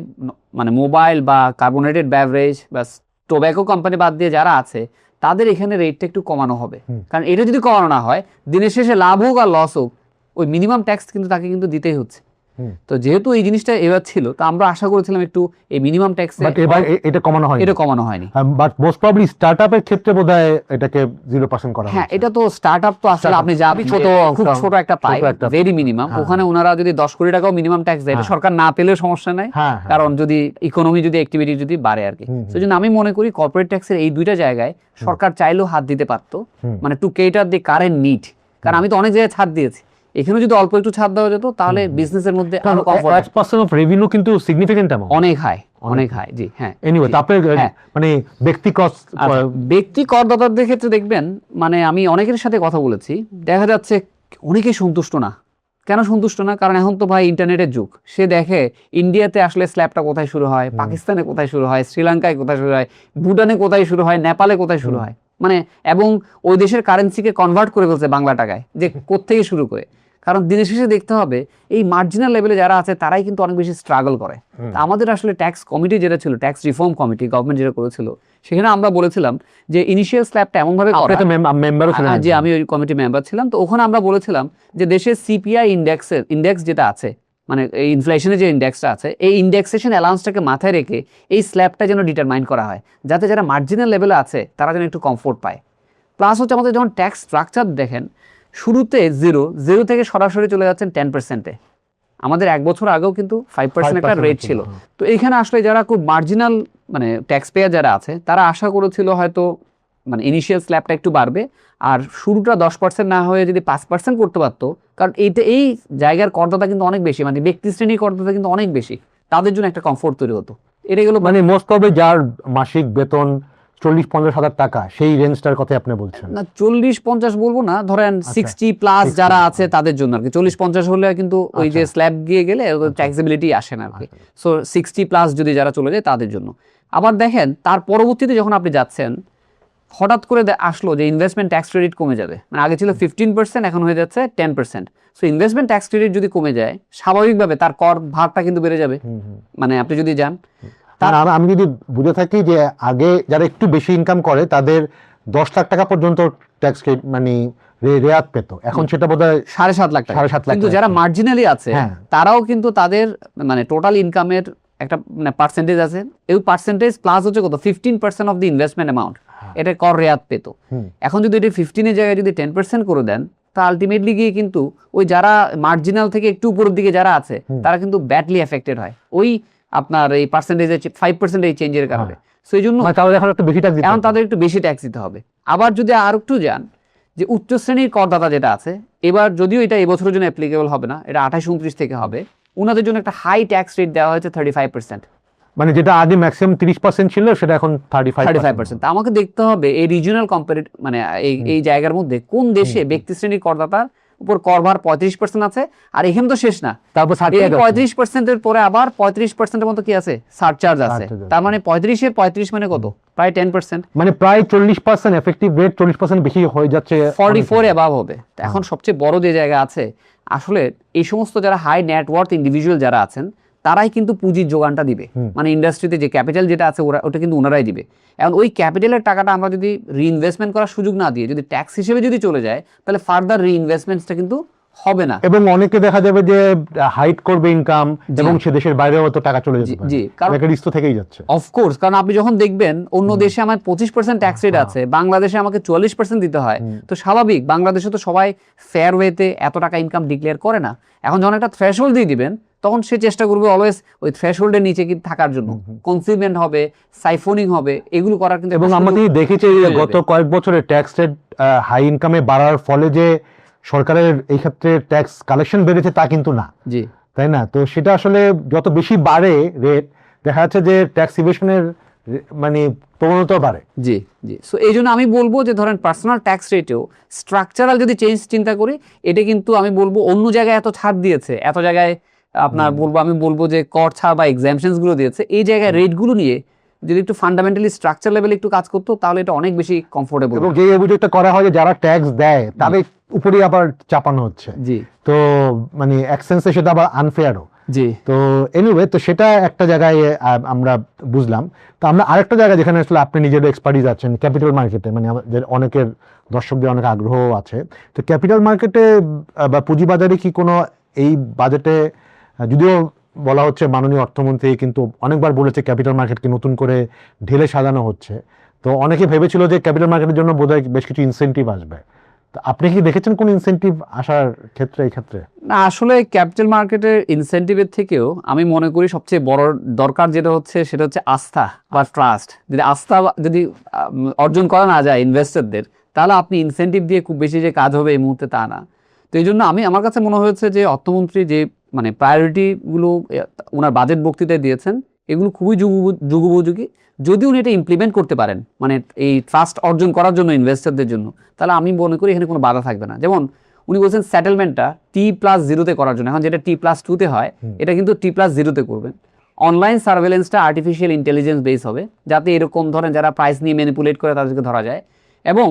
মানে মোবাইল বা কার্বোনেটেড ব্যাভারেজ বা টোব্যাকো কোম্পানি বাদ দিয়ে যারা আছে তাদের এখানে রেটটা একটু কমানো হবে। কারণ এটা যদি কমানো না হয়, দিনের শেষে লাভ হোক আর লস হোক, ওই মিনিমাম ট্যাক্স কিন্তু তাকে কিন্তু দিতেই হচ্ছে। তো যেহেতু এই জিনিসটা এবার ছিল, তো আমরা আশা করেছিলাম একটু এই মিনিমাম ট্যাক্স, বাট এবার এটা কমানো হয়নি, এটা কমানো হয়নি। বাট মোস্ট প্রবাবলি স্টার্টআপের ক্ষেত্রে বোধহয় এটাকে 0% করা হ্যাঁ, হয়েছে। এটা তো স্টার্টআপ তো আসলে আপনি যা খুব ছোট একটা পাই, ভেরি মিনিমাম, ওখানে ওনারা যদি 10 কোটি টাকাও মিনিমাম ট্যাক্স দেয়, এটা সরকার না পেলেও সমস্যা নাই, কারণ যদি ইকোনমি যদি অ্যাক্টিভিটি যদি বাড়ে আর কি। সেজন্য আমি মনে করি কর্পোরেট ট্যাক্সের এই দুইটা জায়গায় সরকার চাইলেও হাত দিতে পারতো, মানে to cater the current need. কারণ আমি তো অনেক জায়গায় ছাড় দিয়েছি, এখানে যদি অল্প একটু ছাড় দেওয়া যেত তাহলে বিজনেসের মধ্যে আরো কমফোর্ট। 1% অফ রেভিনিউ কিন্তু সিগনিফিকেন্ট অ্যামাউন্ট, অনেক হাই, অনেক হাই। জি হ্যাঁ, এনিওয়ে তারপরে মানে ব্যক্তি কস্ট, ব্যক্তি করদাতাদের ক্ষেত্রে দেখবেন, মানে আমি অনেকের সাথে কথা বলেছি, দেখা যাচ্ছে অনেকেই সন্তুষ্ট না। কেন সন্তুষ্ট না? কারণ এখন তো ভাই ইন্টারনেটের যুগ, সে দেখে ইন্ডিয়াতে আসলে স্ল্যাবটা কোথায় শুরু হয়, পাকিস্তানে কোথায় শুরু হয়, শ্রীলঙ্কায় কোথায় শুরু হয়, ভুটানে কোথায় শুরু হয়, নেপালে কোথায় শুরু হয়, মানে এবং ওই দেশের কারেন্সিকে কনভার্ট করে ফেলছে বাংলা টাকায়, যে কোত্থেকে শুরু করে। কারণ দিনের শেষে দেখতে হবে এই মার্জিনাল লেভেলে যারা আছে তারাই কিন্তু অনেক বেশি স্ট্রাগল করে। আমাদের আসলে ট্যাক্স কমিটি যেটা ছিল, ট্যাক্স রিফর্ম কমিটি গভর্নমেন্ট যেটা করেছিল, সেখানে আমরা বলেছিলাম যে ইনিশিয়াল স্ল্যাবটা এমনভাবে করা, যে আমি ওই কমিটি মেম্বার ছিলাম, তো ওখানে আমরা বলেছিলাম যে দেশের সিপিআই ইন্ডেক্স যেটা আছে, মানে এই ইনফ্লেশনের যে ইন্ডেক্সটা আছে, এই ইন্ডেক্সেশন অ্যালাউন্সটাকে মাথায় রেখে এই স্ল্যাবটা যেন ডিটারমাইন করা হয়, যাতে যারা মার্জিনাল লেভেলে আছে তারা যেন একটু কমফোর্ট পায়। প্লাস হচ্ছে আমাদের যখন ট্যাক্স স্ট্রাকচার দেখেন, শুরুতে জিরো থেকে সরাসরি চলে যাচ্ছেন 10%-এ। আমাদের 1 বছর আগেও কিন্তু 5% একটা রেট ছিল। তো এইখানে আসলে যারা খুব মার্জিনাল মানে ট্যাক্স পেয়ার যারা আছে, তারা আশা করেছিল হয়তো মানে ইনিশিয়াল স্ল্যাবটা একটু বাড়বে, আর শুরুটা 10% না হয়ে যদি 5% করতে পারতো, কারণ এই জায়গার করদাতা কিন্তু অনেক বেশি, মানে ব্যক্তি শ্রেণীর করদাতা কিন্তু অনেক বেশি, তাদের জন্য একটা কমফোর্ট তৈরি হতো। এটা গেল মানে মোস্ট প্রবাবলি যার মাসিক বেতন 40-50 হাজার টাকা, সেই রেঞ্জটার কথা আপনি বলছেন না, 40-50 বলবো না, ধরেন 60+ যারা আছে তাদের জন্য আর কি। 40-50 হলে কিন্তু ওই যে স্ল্যাব গিয়ে গেলে ট্যাক্সেবিলিটি আসে না আর কি। সো 60+ যদি যারা চলে যায় তাদের জন্য। আবার দেখেন তার পরবর্তীতে যখন আপনি যাচ্ছেন, হঠাৎ করে আসলো যে ইনভেস্টমেন্ট ট্যাক্স ক্রেডিট কমে যাবে, মানে আগে ছিল 15%, এখন হয়ে যাচ্ছে 10%। সো ইনভেস্টমেন্ট ট্যাক্স ক্রেডিট যদি কমে যায়, স্বাভাবিকভাবে তার কর ভারটা কিন্তু বেড়ে যাবে, মানে আপনি যদি যান। আমি যদি বুঝে থাকি যে আগে যারা একটু বেশি ইনকাম করে তাদের 10 লাখ টাকা পর্যন্ত ট্যাক্স মানে রেয়াত পেত, এখন সেটা বোধহয় 7.5 লাখ টাকা। কিন্তু যারা মার্জিনালি আছে তারাও কিন্তু তাদের মানে টোটাল ইনকামের একটা মানে পার্সেন্টেজ আছে, এই পার্সেন্টেজ প্লাস হচ্ছে কত 15% অফ দি ইনভেস্টমেন্ট অ্যামাউন্ট, এটা কর রেয়াত পেত। এখন যদি এটা 15-এর জায়গায় যদি 10% করে দেন, তা আলটিমেটলি গিয়ে কিন্তু ওই যারা মার্জিনাল থেকে একটু উপরের দিকে যারা আছে তারা কিন্তু ব্যাডলি এফেক্টেড হয় ওই আপনার এই পার্সেন্টেজের 5% এই চেঞ্জের কারণে। সো এই জন্য এখন তাদের একটু বেশি ট্যাক্স দিতে হবে। আবার যদি আর একটু যান যে উচ্চ শ্রেণীর করদাতা যেটা আছে, এবার যদিও এটা এবছরের জন্য অ্যাপ্লিকেবল হবে না, এটা 28-29 থেকে হবে, ওনাদের জন্য একটা হাই ট্যাক্স রেট দেওয়া হয়েছে 35%, মানে যেটা আগে ম্যাক্সিমাম 30% ছিল সেটা এখন 35%। তা আমাকে দেখতে হবে এই রিজিওনাল মানে এই জায়গার মধ্যে কোন দেশে ব্যক্তি শ্রেণীর করদাতার উপর কর ভার 35% আছে, আর এখানে তো শেষ না, তারপর 35%-এর পরে আবার 35%-এর মতো কি আছে, সারচার্জ আছে। তার মানে 35 মানে কত, প্রায় 10%, মানে প্রায় 40% এফেক্টিভ রেট 40% বেশি হয়ে যাচ্ছে, 44 অ্যাবাভ হবে। এখন সবচেয়ে বড় যে জায়গা আছে আসলে, এই সমস্ত যারা হাই নেটওয়ার্থ ইন্ডিভিজুয়াল যারা আছেন তারাই কিন্তু পুঁজির যোগানটা দিবে, মানে ইন্ডাস্ট্রিতে যে ক্যাপিটাল যেটা আছে ওটা কিন্তু ওনারাই দিবে। এখন ওই ক্যাপিটালের টাকাটা আমরা যদি রিইনভেস্টমেন্ট করার সুযোগ না দিয়ে যদি ট্যাক্স হিসেবে যদি চলে যায়, তাহলে ফার্দার রিইনভেস্টমেন্টটা কিন্তু হবে না, এবং অনেকে দেখা যাবে যে হাইট করবে ইনকাম এবং সে দেশের বাইরে হয়তো টাকা চলে যাবে। জি, কারণ রিস্ক তো থেকেই যাচ্ছে অফকোর্স, কারণ আপনি যখন দেখবেন অন্য দেশে আমার 25% ট্যাক্স রেট আছে, বাংলাদেশে আমাকে 44% দিতে হয়, তো স্বাভাবিক বাংলাদেশে তো সবাই ফেয়ার ওয়েতে এত টাকা ইনকাম ডিক্লেয়ার করে না। এখন যখন একটা থ্রেশহোল্ড দিয়ে দিবেন, তখন সে চেষ্টা করবে অলওয়েজ ওই থ্রেশহোল্ডের নিচে কি থাকার জন্য, কনসিলমেন্ট হবে, সাইফোনিং হবে, এগুলো করার কিন্তু। এবং আমরা দেখেছি গত কয়েক বছরে ট্যাক্স রেট হাই ইনকামে বাড়ার ফলে যে সরকারের এই ক্ষেত্রে ট্যাক্স কালেকশন বেড়েছে তা কিন্তু না, জি তাই না? তো সেটা আসলে যত বেশি বাড়ে রেট, দেখা যাচ্ছে যে ট্যাক্স ইভেশনের মানে প্রবণতা বাড়ে। জি জি সো এই জন্য আমি বলবো যে ধরেন পার্সোনাল ট্যাক্স রেটেও স্ট্রাকচারাল যদি চেঞ্জ চিন্তা করি, এটা কিন্তু আমি বলবো অন্য জায়গায় এত ছাড় দিয়েছে, এত জায়গায় আপনার আমি বলবো যে কর ছাড় বা এক্সামশনস গুলো দিয়েছে, এই জায়গায় রেটগুলো নিয়ে যদি একটু ফান্ডামেন্টালি স্ট্রাকচার লেভেলে একটু কাজ করতো তাহলে এটা অনেক বেশি কমফোর্টেবল। এবং যে অভিযোগটা করা হয় যে যারা ট্যাক্স দেয় তাদের উপরেই আবার চাপানো হচ্ছে, জি তো মানে এক সেন্সে সেটা আবার আনফেয়ারও। জি তো এনিওয়ে, তো সেটা একটা জায়গায় আমরা বুঝলাম। তো আমরা আরেকটা জায়গায় যেখানে আসলে আপনি নিজের এক্সপার্টিস আছেন, ক্যাপিটাল মার্কেটে, মানে আমাদের অনেকের দর্শকদের অনেক আগ্রহ আছে। তো ক্যাপিটাল মার্কেটে বা পুঁজিবাজারে কি কোনো এই বাজেটে, যদিও বলা হচ্ছে মাননীয় অর্থমন্ত্রী কিন্তু অনেকবার বলেছে ক্যাপিটাল মার্কেটকে নতুন করে ঢেলে সাজানো হচ্ছে, তো অনেকে ভেবেছিল যে ক্যাপিটাল মার্কেটের জন্য বোধহয় বেশ কিছু ইনসেন্টিভ আসবে। তো আপনি কি দেখেছেন কোন ইনসেন্টিভ আসার ক্ষেত্রে এই ক্ষেত্রে? না, আসলে ক্যাপিটাল মার্কেটের ইনসেন্টিভের থেকেও আমি মনে করি সবচেয়ে বড় দরকার যেটা হচ্ছে সেটা হচ্ছে আস্থা বা ট্রাস্ট। যদি আস্থা যদি অর্জন করা না যায় ইনভেস্টরদের, তাহলে আপনি ইনসেন্টিভ দিয়ে খুব বেশি যে কাজ হবে এই মুহূর্তে তা না। তো এই জন্য আমার কাছে মনে হয়েছে যে অর্থমন্ত্রী যে মানে প্রায়োরিটিগুলো ওনার বাজেট বক্তৃতায় দিয়েছেন এগুলো খুবই যুগোপযোগী। যদি উনি এটা ইমপ্লিমেন্ট করতে পারেন মানে এই ট্রাস্ট অর্জন করার জন্য ইনভেস্টরদের জন্য, তাহলে আমি মনে করি এখানে কোনো বাধা থাকবে না। যেমন উনি বলছেন সেটেলমেন্টটা T+0-তে করার জন্য, এখন যেটা T+2-তে হয় এটা কিন্তু T+0-তে করবেন। অনলাইন সার্ভেলেন্সটা আর্টিফিশিয়াল ইন্টেলিজেন্স বেস হবে, যাতে এরকম ধরেন যারা প্রাইস নিয়ে ম্যানিপুলেট করে তাদেরকে ধরা যায়। এবং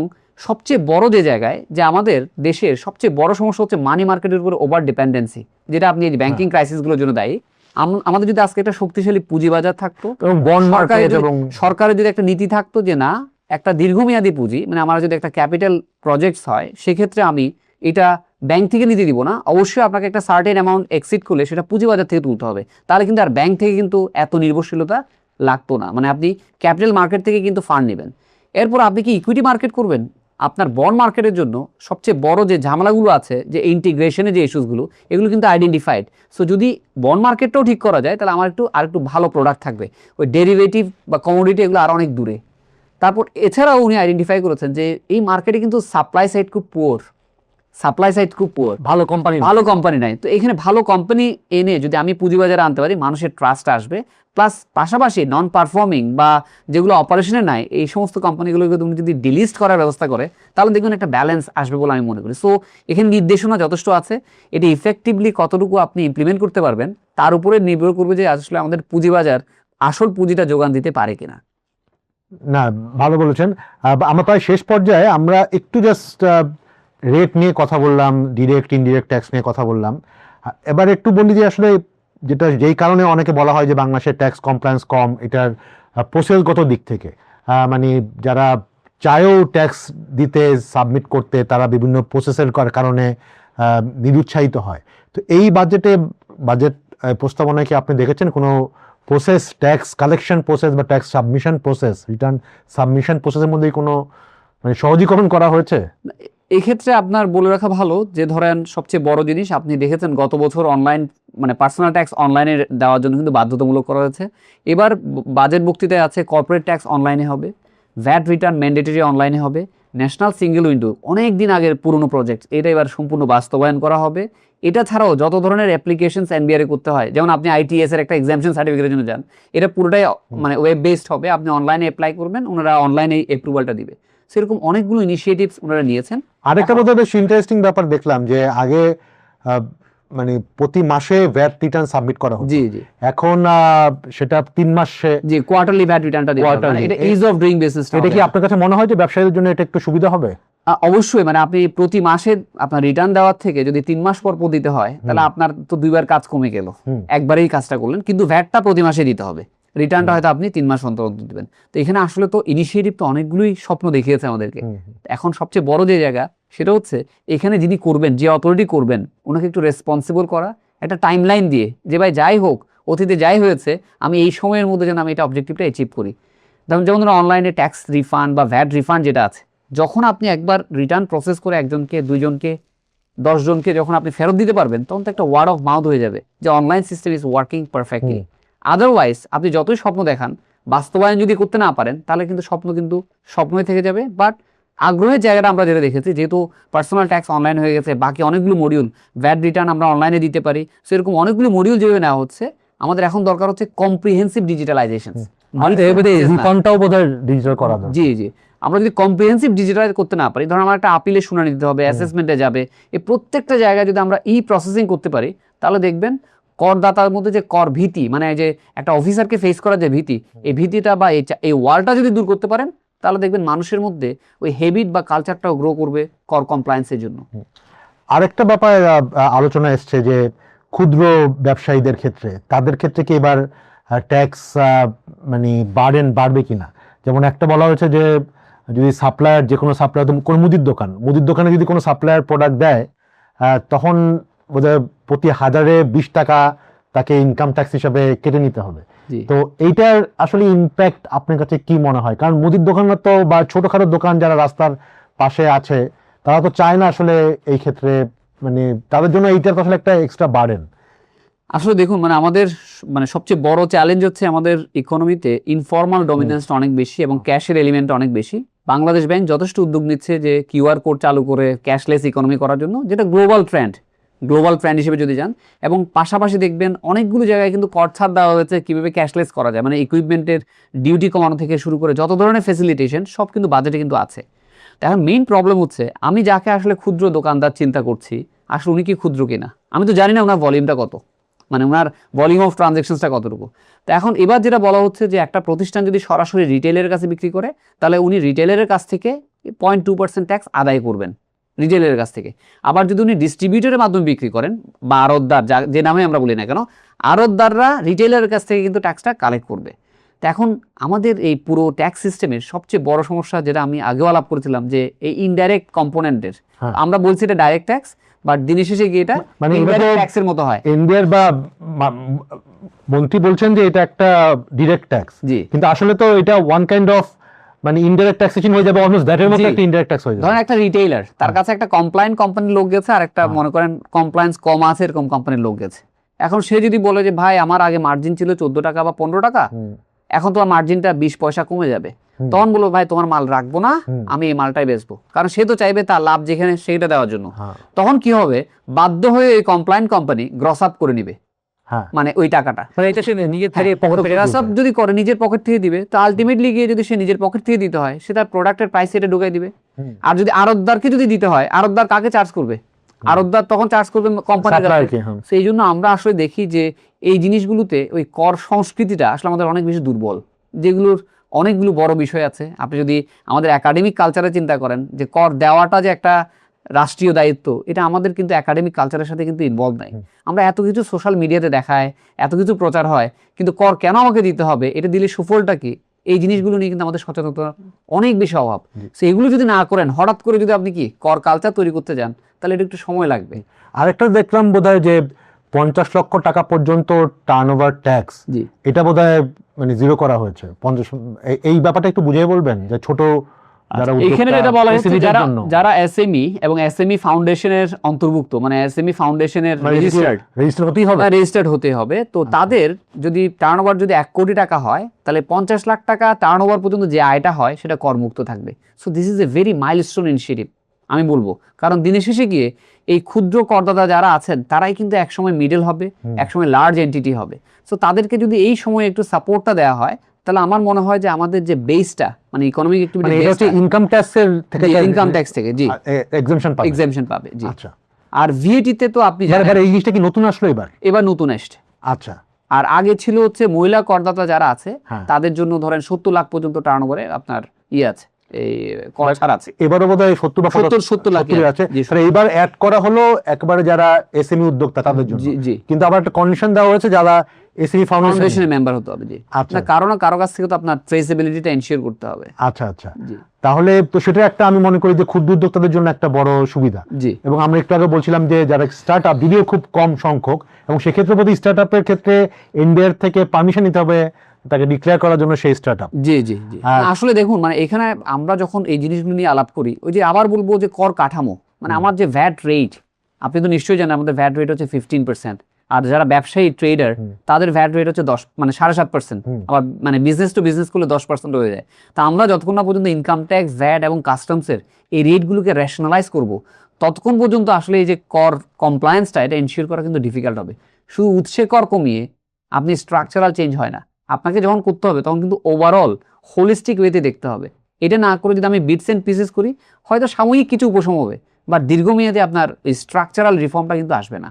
সবচেয়ে বড় যে জায়গায় যে আমাদের দেশের সবচেয়ে বড় সমস্যা হচ্ছে মানি মার্কেটের উপর ওভার ডিপেন্ডেন্সি, যেটা আপনি এই ব্যাংকিং ক্রাইসিসগুলোর জন্য দায়ী। আমাদের যদি আজকে একটা শক্তিশালী পুঁজিবাজার থাকতো এবং বন্ড মার্কেট এবং সরকারের যদি একটা নীতি থাকতো যে না একটা দীর্ঘমেয়াদী পুঁজি, মানে আমার যদি একটা ক্যাপিটাল প্রজেক্টস হয় সেক্ষেত্রে আমি এটা ব্যাংক থেকে নিতে দিব না, অবশ্যই আপনাকে একটা সার্টেন অ্যামাউন্ট এক্সিড করলে সেটা পুঁজিবাজার থেকে তুলতে হবে, তাহলে কিন্তু আর ব্যাংক থেকে কিন্তু এত নির্ভরশীলতা লাগতো না। মানে আপনি ক্যাপিটাল মার্কেট থেকে কিন্তু ফান্ড নেবেন। এরপর আপনি কি ইকুইটি মার্কেট করবেন? আপনার বন্ড মার্কেটের জন্য সবচেয়ে বড় যে ঝামেলাগুলো আছে, যে ইন্টিগ্রেশনের যে ইস্যুসগুলো, এগুলো কিন্তু আইডেন্টিফাইড। সো যদি বন্ড মার্কেটটাও ঠিক করা যায় তাহলে আমার আরেকটু ভালো প্রোডাক্ট থাকবে। ওই ডেরিভেটিভ বা কমোডিটি এগুলো আর অনেক দূরে। তারপর এছাড়াও উনি আইডেন্টিফাই করেছেন যে এই মার্কেটে কিন্তু সাপ্লাই সাইড খুব পুয়ার, ভালো কোম্পানি নাই। তো এখানে ভালো কোম্পানি এনে যদি আমি পুঁজিবাজারে আনতে পারি, মানুষের ট্রাস্ট আসবে। প্লাস পাশাপাশি নন পারফর্মিং বা যেগুলো অপারেশনে নাই এই সমস্ত কোম্পানিগুলোকে তুমি যদি ডিলিস্ট করার ব্যবস্থা করে, তাহলে দেখবেন একটা ব্যালেন্স আসবে বলে আমি মনে করি। সো এখানে নির্দেশনা যথেষ্ট আছে, এটি ইফেক্টিভলি কতটুকু আপনি ইমপ্লিমেন্ট করতে পারবেন তার উপরে নির্ভর করবে যে আসলে আমাদের পুঁজিবাজার আসল পুঁজিটা যোগান দিতে পারে কিনা। না, ভালো বলেছেন। আমরা প্রায় শেষ পর্যায়ে, আমরা একটু জাস্ট রেট নিয়ে কথা বললাম, ডিরেক্ট ইনডিরেক্ট ট্যাক্স নিয়ে কথা বললাম। এবার একটু বলি যে আসলে যেই কারণে অনেকে বলা হয় যে বাংলাদেশের ট্যাক্স কমপ্লায়েন্স কম, এটার প্রসেসগত দিক থেকে মানে যারা চায়ও ট্যাক্স দিতে সাবমিট করতে তারা বিভিন্ন প্রসেসের কারণে নিরুৎসাহিত হয়। তো এই বাজেট প্রস্তাবনায় কি আপনি দেখেছেন কোনো প্রসেস, ট্যাক্স কালেকশন প্রসেস বা tax submission process, return submission প্রসেসের মধ্যে কোনো মানে সহজীকরণ করা হয়েছে? এক্ষেত্রে আপনার বলে রাখা ভালো যে ধরেন সবচেয়ে বড় জিনিস আপনি দেখেছেন গত বছর অনলাইন মানে পার্সোনাল ট্যাক্স অনলাইনে দেওয়ার জন্য কিন্তু বাধ্যতামূলক করা হয়েছে। এবার বাজেট বক্তৃতায় আছে কর্পোরেট ট্যাক্স অনলাইনে হবে, ভ্যাট রিটার্ন ম্যান্ডেটরি অনলাইনে হবে, ন্যাশনাল সিঙ্গেল উইন্ডো অনেক দিন আগের পুরনো প্রজেক্ট এটা এবার সম্পূর্ণ বাস্তবায়ন করা হবে। এটা ছাড়াও যত ধরনের অ্যাপ্লিকেশনস এনবিআর করতে হয়, যেমন আপনি আইটিএস এর একটা এক্সামশন সার্টিফিকেটের জন্য যান, এটা পুরোটাই মানে ওয়েব বেসড হবে, আপনি অনলাইনে অ্যাপ্লাই করবেন, ওনারা অনলাইনে অ্যাপ্রুভালটা দিবে। সেরকম অনেকগুলো ইনিশিয়েটিভস ওনারা নিয়েছেন। আরেকটা বোধহয় বেশ ইন্টারেস্টিং ব্যাপার দেখলাম যে আগে মানে প্রতি মাসে ভ্যাট রিটার্ন সাবমিট করা হতো, জি জি এখন সেটা 3 মাসে জি কোয়ার্টারলি ভ্যাট রিটার্নটা দিতে হবে। এটা ইজ অফ ডুইং বিজনেস। এটা কি আপনার কাছে মনে হয় যে ব্যবসায়ীদের জন্য এটা একটু সুবিধা হবে? অবশ্যই, মানে আপনি প্রতি মাসে আপনার রিটার্ন দেওয়ার থেকে যদি 3 মাস পর দিতে হয় তাহলে আপনার তো 2বার কাজ কমে গেল, একবারেই কাজটা করলেন, কিন্তু ভ্যাটটা প্রতি মাসে দিতে হবে, রিটার্নটা হয়তো আপনি 3 মাস অন্তর অন্তর দিবেন। তো এখানে আসলে তো ইনিশিয়েটিভ তো অনেকগুলোই স্বপ্ন দেখিয়েছে আমাদেরকে। এখন সবচেয়ে বড় যে জায়গা সেটা হচ্ছে এখানে যিনি করবেন, যে অথরিটি করবেন, ওনাকে একটু রেসপন্সিবল করা, একটা টাইমলাইন দিয়ে যে ভাই যাই হোক অতীতে যাই হয়েছে আমি এই সময়ের মধ্যে যেন আমি এটা অবজেক্টিভটা অ্যাচিভ করি। যেমন ধরুন অনলাইনে ট্যাক্স রিফান্ড বা ভ্যাট রিফান্ড যেটা আছে, যখন আপনি একবার রিটার্ন প্রসেস করে একজনকে, 2জনকে, 10জনকে যখন আপনি ফেরত দিতে পারবেন, তখন তো একটা ওয়ার্ড অফ মাউথ হয়ে যাবে যে online system is working perfectly. Otherwise আপনি যতই স্বপ্ন দেখান, বাস্তবায়ন যদি করতে না পারেন তাহলে কিন্তু স্বপ্ন কিন্তু স্বপ্নই থেকে যাবে। বাট আগ্রহের জায়গাটা আমরা যেটা দেখেছি, যেহেতু পার্সোনাল ট্যাক্স অনলাইন হয়ে গেছে, বাকি অনেকগুলো মডিউল ভ্যাট রিটার্ন আমরা অনলাইনে দিতে পারি, সেরকম অনেকগুলো মডিউল যেভাবে নেওয়া হচ্ছে, আমাদের এখন দরকার হচ্ছে কম্প্রিহেন্সিভ ডিজিটালাইজেশন। রিফান্ডটাও বোধহয় ডিজিটাল করা দরকার। জি জি, আমরা যদি কম্প্রিহেন্সিভ ডিজিটালাইজ করতে না পারি, ধরুন আমার একটা আপিলের শুনানি দিতে হবে, অ্যাসেসমেন্টে যাবে, এই প্রত্যেকটা জায়গায় যদি আমরা প্রসেসিং করতে পারি, তাহলে দেখবেন করদাতার মধ্যে যে কর ভীতি, মানে যে একটা অফিসারকে ফেস করার যে ভীতি, এই ভীতিটা বা এই ওয়ালটা যদি দূর করতে পারেন, তাহলে দেখবেন মানুষের মধ্যে ওই হ্যাবিট বা কালচারটাও গ্রো করবে কর কমপ্লায়েন্সের জন্য। আরেকটা ব্যাপার আলোচনা এসছে যে ক্ষুদ্র ব্যবসায়ীদের ক্ষেত্রে, তাদের ক্ষেত্রে কি এবার ট্যাক্স মানে বার্ডেন বাড়বে কিনা? যেমন একটা বলা হয়েছে যে যদি সাপ্লায়ার, যে কোনো সাপ্লায়ার, কোনো মুদির দোকানে যদি কোনো সাপ্লায়ার প্রোডাক্ট দেয়, তখন বোধহয় প্রতি 1020 টাকা তাকে ইনকাম ট্যাক্স হিসাবে কেটে নিতে হবে। তো এইটার আসলে ইম্প্যাক্ট আপনার কাছে কি মনে হয়? কারণ মুদির দোকানরা তো, বা ছোটখাটো দোকান যারা রাস্তার পাশে আছে, তারা তো চায় না আসলে এই ক্ষেত্রে, মানে তাদের জন্য এইটার আসলে একটা এক্সট্রা বার্ডেন। আসলে দেখুন, মানে আমাদের মানে সবচেয়ে বড় চ্যালেঞ্জ হচ্ছে আমাদের ইকোনমিতে ইনফর্মাল ডমিনেন্সটা অনেক বেশি এবং ক্যাশের এলিমেন্ট অনেক বেশি। বাংলাদেশ ব্যাংক যথেষ্ট উদ্যোগ নিচ্ছে যে কিউআর কোড চালু করে ক্যাশলেস ইকোনমি করার জন্য, যেটা গ্লোবাল ট্রেন্ড হিসেবে যদি যান। এবং পাশাপাশি দেখবেন অনেকগুলো জায়গায় কিন্তু কর ছাড় দেওয়া হয়েছে কীভাবে ক্যাশলেস করা যায়, মানে ইকুইপমেন্টের ডিউটি কমানো থেকে শুরু করে যত ধরনের ফেসিলিটেশন সব কিন্তু বাজেটে কিন্তু আছে। তো এখন মেইন প্রবলেম হচ্ছে, আমি যাকে আসলে ক্ষুদ্র দোকানদার চিন্তা করছি, আসলে উনি কি ক্ষুদ্র কিনা আমি তো জানি না, ওনার ভলিউমটা কত, মানে ওনার ভলিউম অফ ট্রানজ্যাকশনসটা কতটুকু। তো এখন এবার যেটা বলা হচ্ছে যে একটা প্রতিষ্ঠান যদি সরাসরি রিটেলের কাছে বিক্রি করে, তাহলে উনি রিটেলের কাছ থেকে 0.2% ট্যাক্স আদায় করবেন রিটেলের কাছ থেকে। আবার যদি উনি ডিস্ট্রিবিউটরের মাধ্যমে বিক্রি করেন বা আড়তদার, যে নামে আমরা বলি না কেন, আড়তদাররা রিটেলের কাছ থেকে কিন্তু ট্যাক্সটা কালেক্ট করবে। তো এখন আমাদের এই পুরো ট্যাক্স সিস্টেমের সবচেয়ে বড় সমস্যা, যেটা আমি আগেও আলাপ করেছিলাম, যে এই ইনডাইরেক্ট কম্পোনেন্টের, আমরা বলছি এটা ডাইরেক্ট ট্যাক্স, বাট দিনের শেষে গিয়ে এটা মানে ইনডাইরেক্ট ট্যাক্সের মতো হয়। ইন্ডিয়ার বা মন্ত্রী বলছেন যে এটা একটা ডিরেক্ট ট্যাক্স, কিন্তু আসলে তো এটা ওয়ান কাইন্ড অফ মানে ইনডাইরেক্ট ট্যাক্সেশন হয়ে যাবে, অলমোস্ট দ্যাটের মতো একটা ইনডাইরেক্ট ট্যাক্স হয়ে যাবে। ধরেন একটা রিটেইলার, তার কাছে একটা কমপ্লায়েন্ট কোম্পানির লোক গেছে, আর একটা মনে করেন কমপ্লায়েন্স কম আছে এরকম কোম্পানির লোক গেছে। এখন সে যদি বলে যে ভাই আমার আগে মার্জিন ছিল 14 টাকা বা 15 টাকা, এখন তোমার মার্জিনটা 20 পয়সা কমে যাবে, তখন বলবো ভাই তোমার মাল রাখবো না, আমি এই মালটাই বেচবো, কারণ সে তো চাইবে তার লাভ যেখানে সেইটা দেওয়ার জন্য। তখন কি হবে, বাধ্য হয়ে এই কমপ্লায়েন্ট কোম্পানি গ্রস আপ করে নিবে, মানে ওই টাকাটা, মানে এটা সে নিজের থেকে গ্রস আপ যদি করে নিজের পকেট থেকে দিবে, তো আলটিমেটলি গিয়ে যদি সে নিজের পকেট থেকে দিতে হয়, সে তার প্রোডাক্টের প্রাইস এটা ঢুকাই দিবে। আর যদি আড়তদারকে যদি দিতে হয়, আড়তদার কাকে চার্জ করবে? আড়তদার তখন চার্জ করবে কোম্পানির কাছে। সেই জন্য আমরা আসলে দেখি যে এই জিনিসগুলোতে ওই কর সংস্কৃতিটা আসলে আমাদের অনেক বেশি দুর্বল, যেগুলোর অনেকগুলো বড় বিষয় আছে। আপনি যদি আমাদের একাডেমিক কালচারে চিন্তা করেন, যে কর দেওয়াটা যে একটা রাষ্ট্রীয় দায়িত্ব, এটা আমাদের কিন্তু একাডেমিক কালচারের সাথে কিন্তু ইনভলভ নাই। আমরা এত কিছু সোশ্যাল মিডিয়াতে দেখায়, এত কিছু প্রচার হয়, কিন্তু কর কেন আমাকে দিতে হবে, এটা দিলে সুফলটা কি, এই জিনিসগুলো নিয়ে কিন্তু আমাদের সচেতনতা অনেক বেশি অভাব। সো এগুলো যদি না করেন, হঠাৎ করে যদি আপনি কি কর কালচার তৈরি করতে যান, তাহলে এটা একটু সময় লাগবে। আরেকটা দেখলাম বোধহয় যে 50 লক্ষ টাকা পর্যন্ত টার্নওভার ট্যাক্স, এটা বোধহয় মানে জিরো করা হয়েছে। এই ব্যাপারটা একটু বুঝিয়ে বলবেন, যে ছোট এখানে যেটা বলা হচ্ছে, যারা এসএমই এবং এসএমই ফাউন্ডেশনের অন্তর্ভুক্ত, মানে এসএমই ফাউন্ডেশনের রেজিস্টার্ড হতে হবে, তো তাদের যদি টার্নওভার যদি 1 কোটি টাকা হয়, তাহলে 50 লাখ টাকা টার্নওভার পর্যন্ত যে আয়টা হয় সেটা করমুক্ত থাকবে। So this is a very milestone initiative আমি বলবো, কারণ দিনের শেষে গিয়ে এই ক্ষুদ্র করদাতা যারা আছেন, তারাই কিন্তু একসময় মিডল হবে, একসময় লার্জ এন্টিটি হবে। সো তাদেরকে যদি এই সময় একটু সাপোর্টটা দেওয়া হয়, তাহলে আমার মনে হয় যে আমাদের যে বেসটা, মানে ইকোনমিক অ্যাক্টিভিটি, এটা হচ্ছে ইনকাম ট্যাক্সের থেকে, ইনকাম ট্যাক্স থেকে জি এক্সেমশন পাবে জি। আচ্ছা, আর ভিএটি তে তো আপনি জানেন এই জিনিসটা কি নতুন আসলো এবার নতুন আসছে। আচ্ছা, আর আগে ছিল হচ্ছে মহিলা করদাতা যারা আছে তাদের জন্য ধরেন 70 লাখ পর্যন্ত টার্নওভারে আপনার আছে, এই কর ছাড় আছে। এবারও বোধহয় 70 লাখ আছে। এবার অ্যাড করা হলো একবারে যারা এসএমই উদ্যোক্তা তাদের জন্য, কিন্তু আবার একটা কন্ডিশন দেওয়া হয়েছে যারা এসএমই ফাউন্ডেশনের মেম্বার হতে হবে। জি, আচ্ছা, কারো কাছ থেকে তো আপনার ট্রেসেবিলিটিটা এনশিওর করতে হবে। আচ্ছা আচ্ছা, তাহলে তো সেটা একটা আমি মনে করি যে ক্ষুদ্র উদ্যোক্তাদের জন্য একটা বড় সুবিধা। জি, এবং আমরা একটু আগে বলছিলাম যে যারা স্টার্টআপ, যদিও খুব কম সংখ্যক, এবং সেক্ষেত্রে প্রতি স্টার্টআপের ক্ষেত্রে এনবিআর থেকে পারমিশন নিতে হবে তাকে ডিক্লেয়ার করার জন্য সেই স্টার্টআপ। জি জি জি, আসলে দেখুন, মানে এখানে আমরা যখন এই জিনিসগুলো নিয়ে আলাপ করি, ওই যে আবার বলবো যে কর কাঠামো, মানে আমার যে ভ্যাট রেট, আপনি তো নিশ্চয়ই জানেন আমাদের ভ্যাট রেট হচ্ছে 15%, আর যারা ব্যবসায়ী ট্রেডার তাদের ভ্যাট রেট হচ্ছে 10, মানে 7.5%, আবার মানে বিজনেস টু বিজনেস করলে 10% হয়ে যায়। তা আমরা যতক্ষণ না পর্যন্ত ইনকাম ট্যাক্স, ভ্যাট এবং কাস্টমসের এই রেটগুলোকে রেশনালাইজ করব, ততক্ষণ পর্যন্ত আসলে এই যে কর কমপ্লায়েন্সটা, এটা এনশিওর করা কিন্তু ডিফিকাল্ট হবে। শুধু উৎসে কর কমিয়ে আপনি স্ট্রাকচারাল চেঞ্জ হয় না, আপনাকে যখন করতে হবে তখন কিন্তু ওভারঅল হোলিস্টিক ওয়েতে দেখতে হবে। এটা না করে যদি আমি বিটস এন্ড পিসেস করি, হয়তো সাময়িক কিছু উপশম হবে, বাট দীর্ঘমেয়াদে আপনার এই স্ট্রাকচারাল রিফর্মটা কিন্তু আসবে না।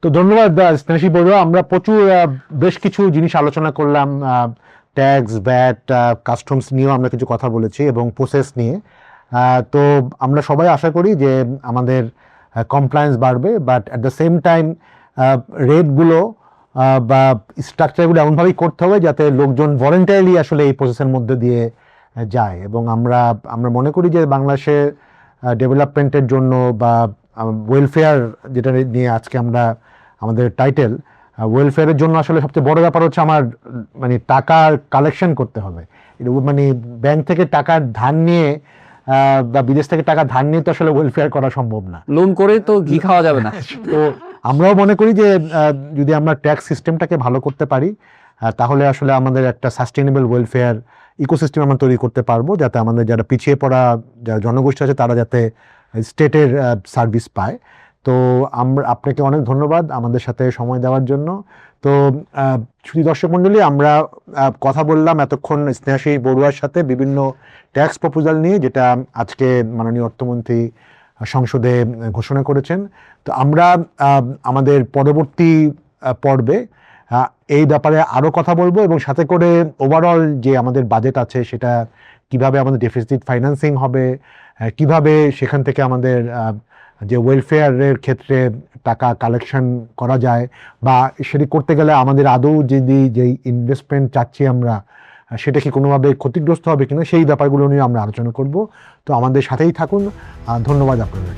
তো ধন্যবাদ স্নেহাশিস বড়ুয়া। আমরা প্রচুর বেশ কিছু জিনিস আলোচনা করলাম, ট্যাক্স, ভ্যাট, কাস্টমস নিয়েও আমরা কিছু কথা বলেছি এবং প্রসেস নিয়ে। তো আমরা সবাই আশা করি যে আমাদের কমপ্লায়েন্স বাড়বে, but at the same time রেটগুলো বা স্ট্রাকচারগুলো এমনভাবেই করতে হবে যাতে লোকজন ভলেন্টারিলি আসলে এই প্রসেসের মধ্যে দিয়ে যায়। এবং আমরা মনে করি যে বাংলাদেশে ডেভেলপমেন্টের জন্য বা ওয়েলফেয়ার, যেটা নিয়ে আজকে আমরা আমাদের টাইটেল, ওয়েলফেয়ারের জন্য আসলে সবচেয়ে বড় ব্যাপার হচ্ছে আমার মানে টাকার কালেকশন করতে হবে। মানে ব্যাংক থেকে টাকা ধার নিয়ে বা বিদেশ থেকে টাকা ধার নিয়ে তো আসলে ওয়েলফেয়ার করা সম্ভব না। লোন করে তো ঘি খাওয়া যাবে না। তো আমরাও মনে করি যে যদি আমরা ট্যাক্স সিস্টেমটাকে ভালো করতে পারি তাহলে আসলে আমাদের একটা সাস্টেইনেবল ওয়েলফেয়ার ইকোসিস্টেম আমরা তৈরি করতে পারবো, যাতে আমাদের যারা পিছিয়ে পড়া যারা জনগোষ্ঠী আছে তারা যাতে স্টেটের সার্ভিস পায়। তো আপনাকে অনেক ধন্যবাদ আমাদের সাথে সময় দেওয়ার জন্য। তো শ্রোতা দর্শক মণ্ডলী, আমরা কথা বললাম এতক্ষণ স্নেহাশিস বড়ুয়ার সাথে বিভিন্ন ট্যাক্স প্রপোজাল নিয়ে, যেটা আজকে মাননীয় অর্থমন্ত্রী সংসদে ঘোষণা করেছেন। তো আমরা আমাদের পরবর্তী পর্বে এই ব্যাপারে আরও কথা বলবো, এবং সাথে করে ওভারঅল যে আমাদের বাজেট আছে সেটা কিভাবে আমাদের ডেফিসিট ফাইন্যান্সিং হবে, কিভাবে সেখান থেকে আমাদের যে ওয়েলফেয়ারের ক্ষেত্রে টাকা কালেকশন করা যায়, বা সেটি করতে গেলে আমাদের আদৌ যদি যেই ইনভেস্টমেন্ট চাচ্ছি আমরা সেটা কি কোনোভাবে ক্ষতিগ্রস্ত হবে কিনা, সেই ব্যাপারগুলো নিয়ে আমরা আলোচনা করব। তো আমাদের সাথেই থাকুন। ধন্যবাদ আপনাদের।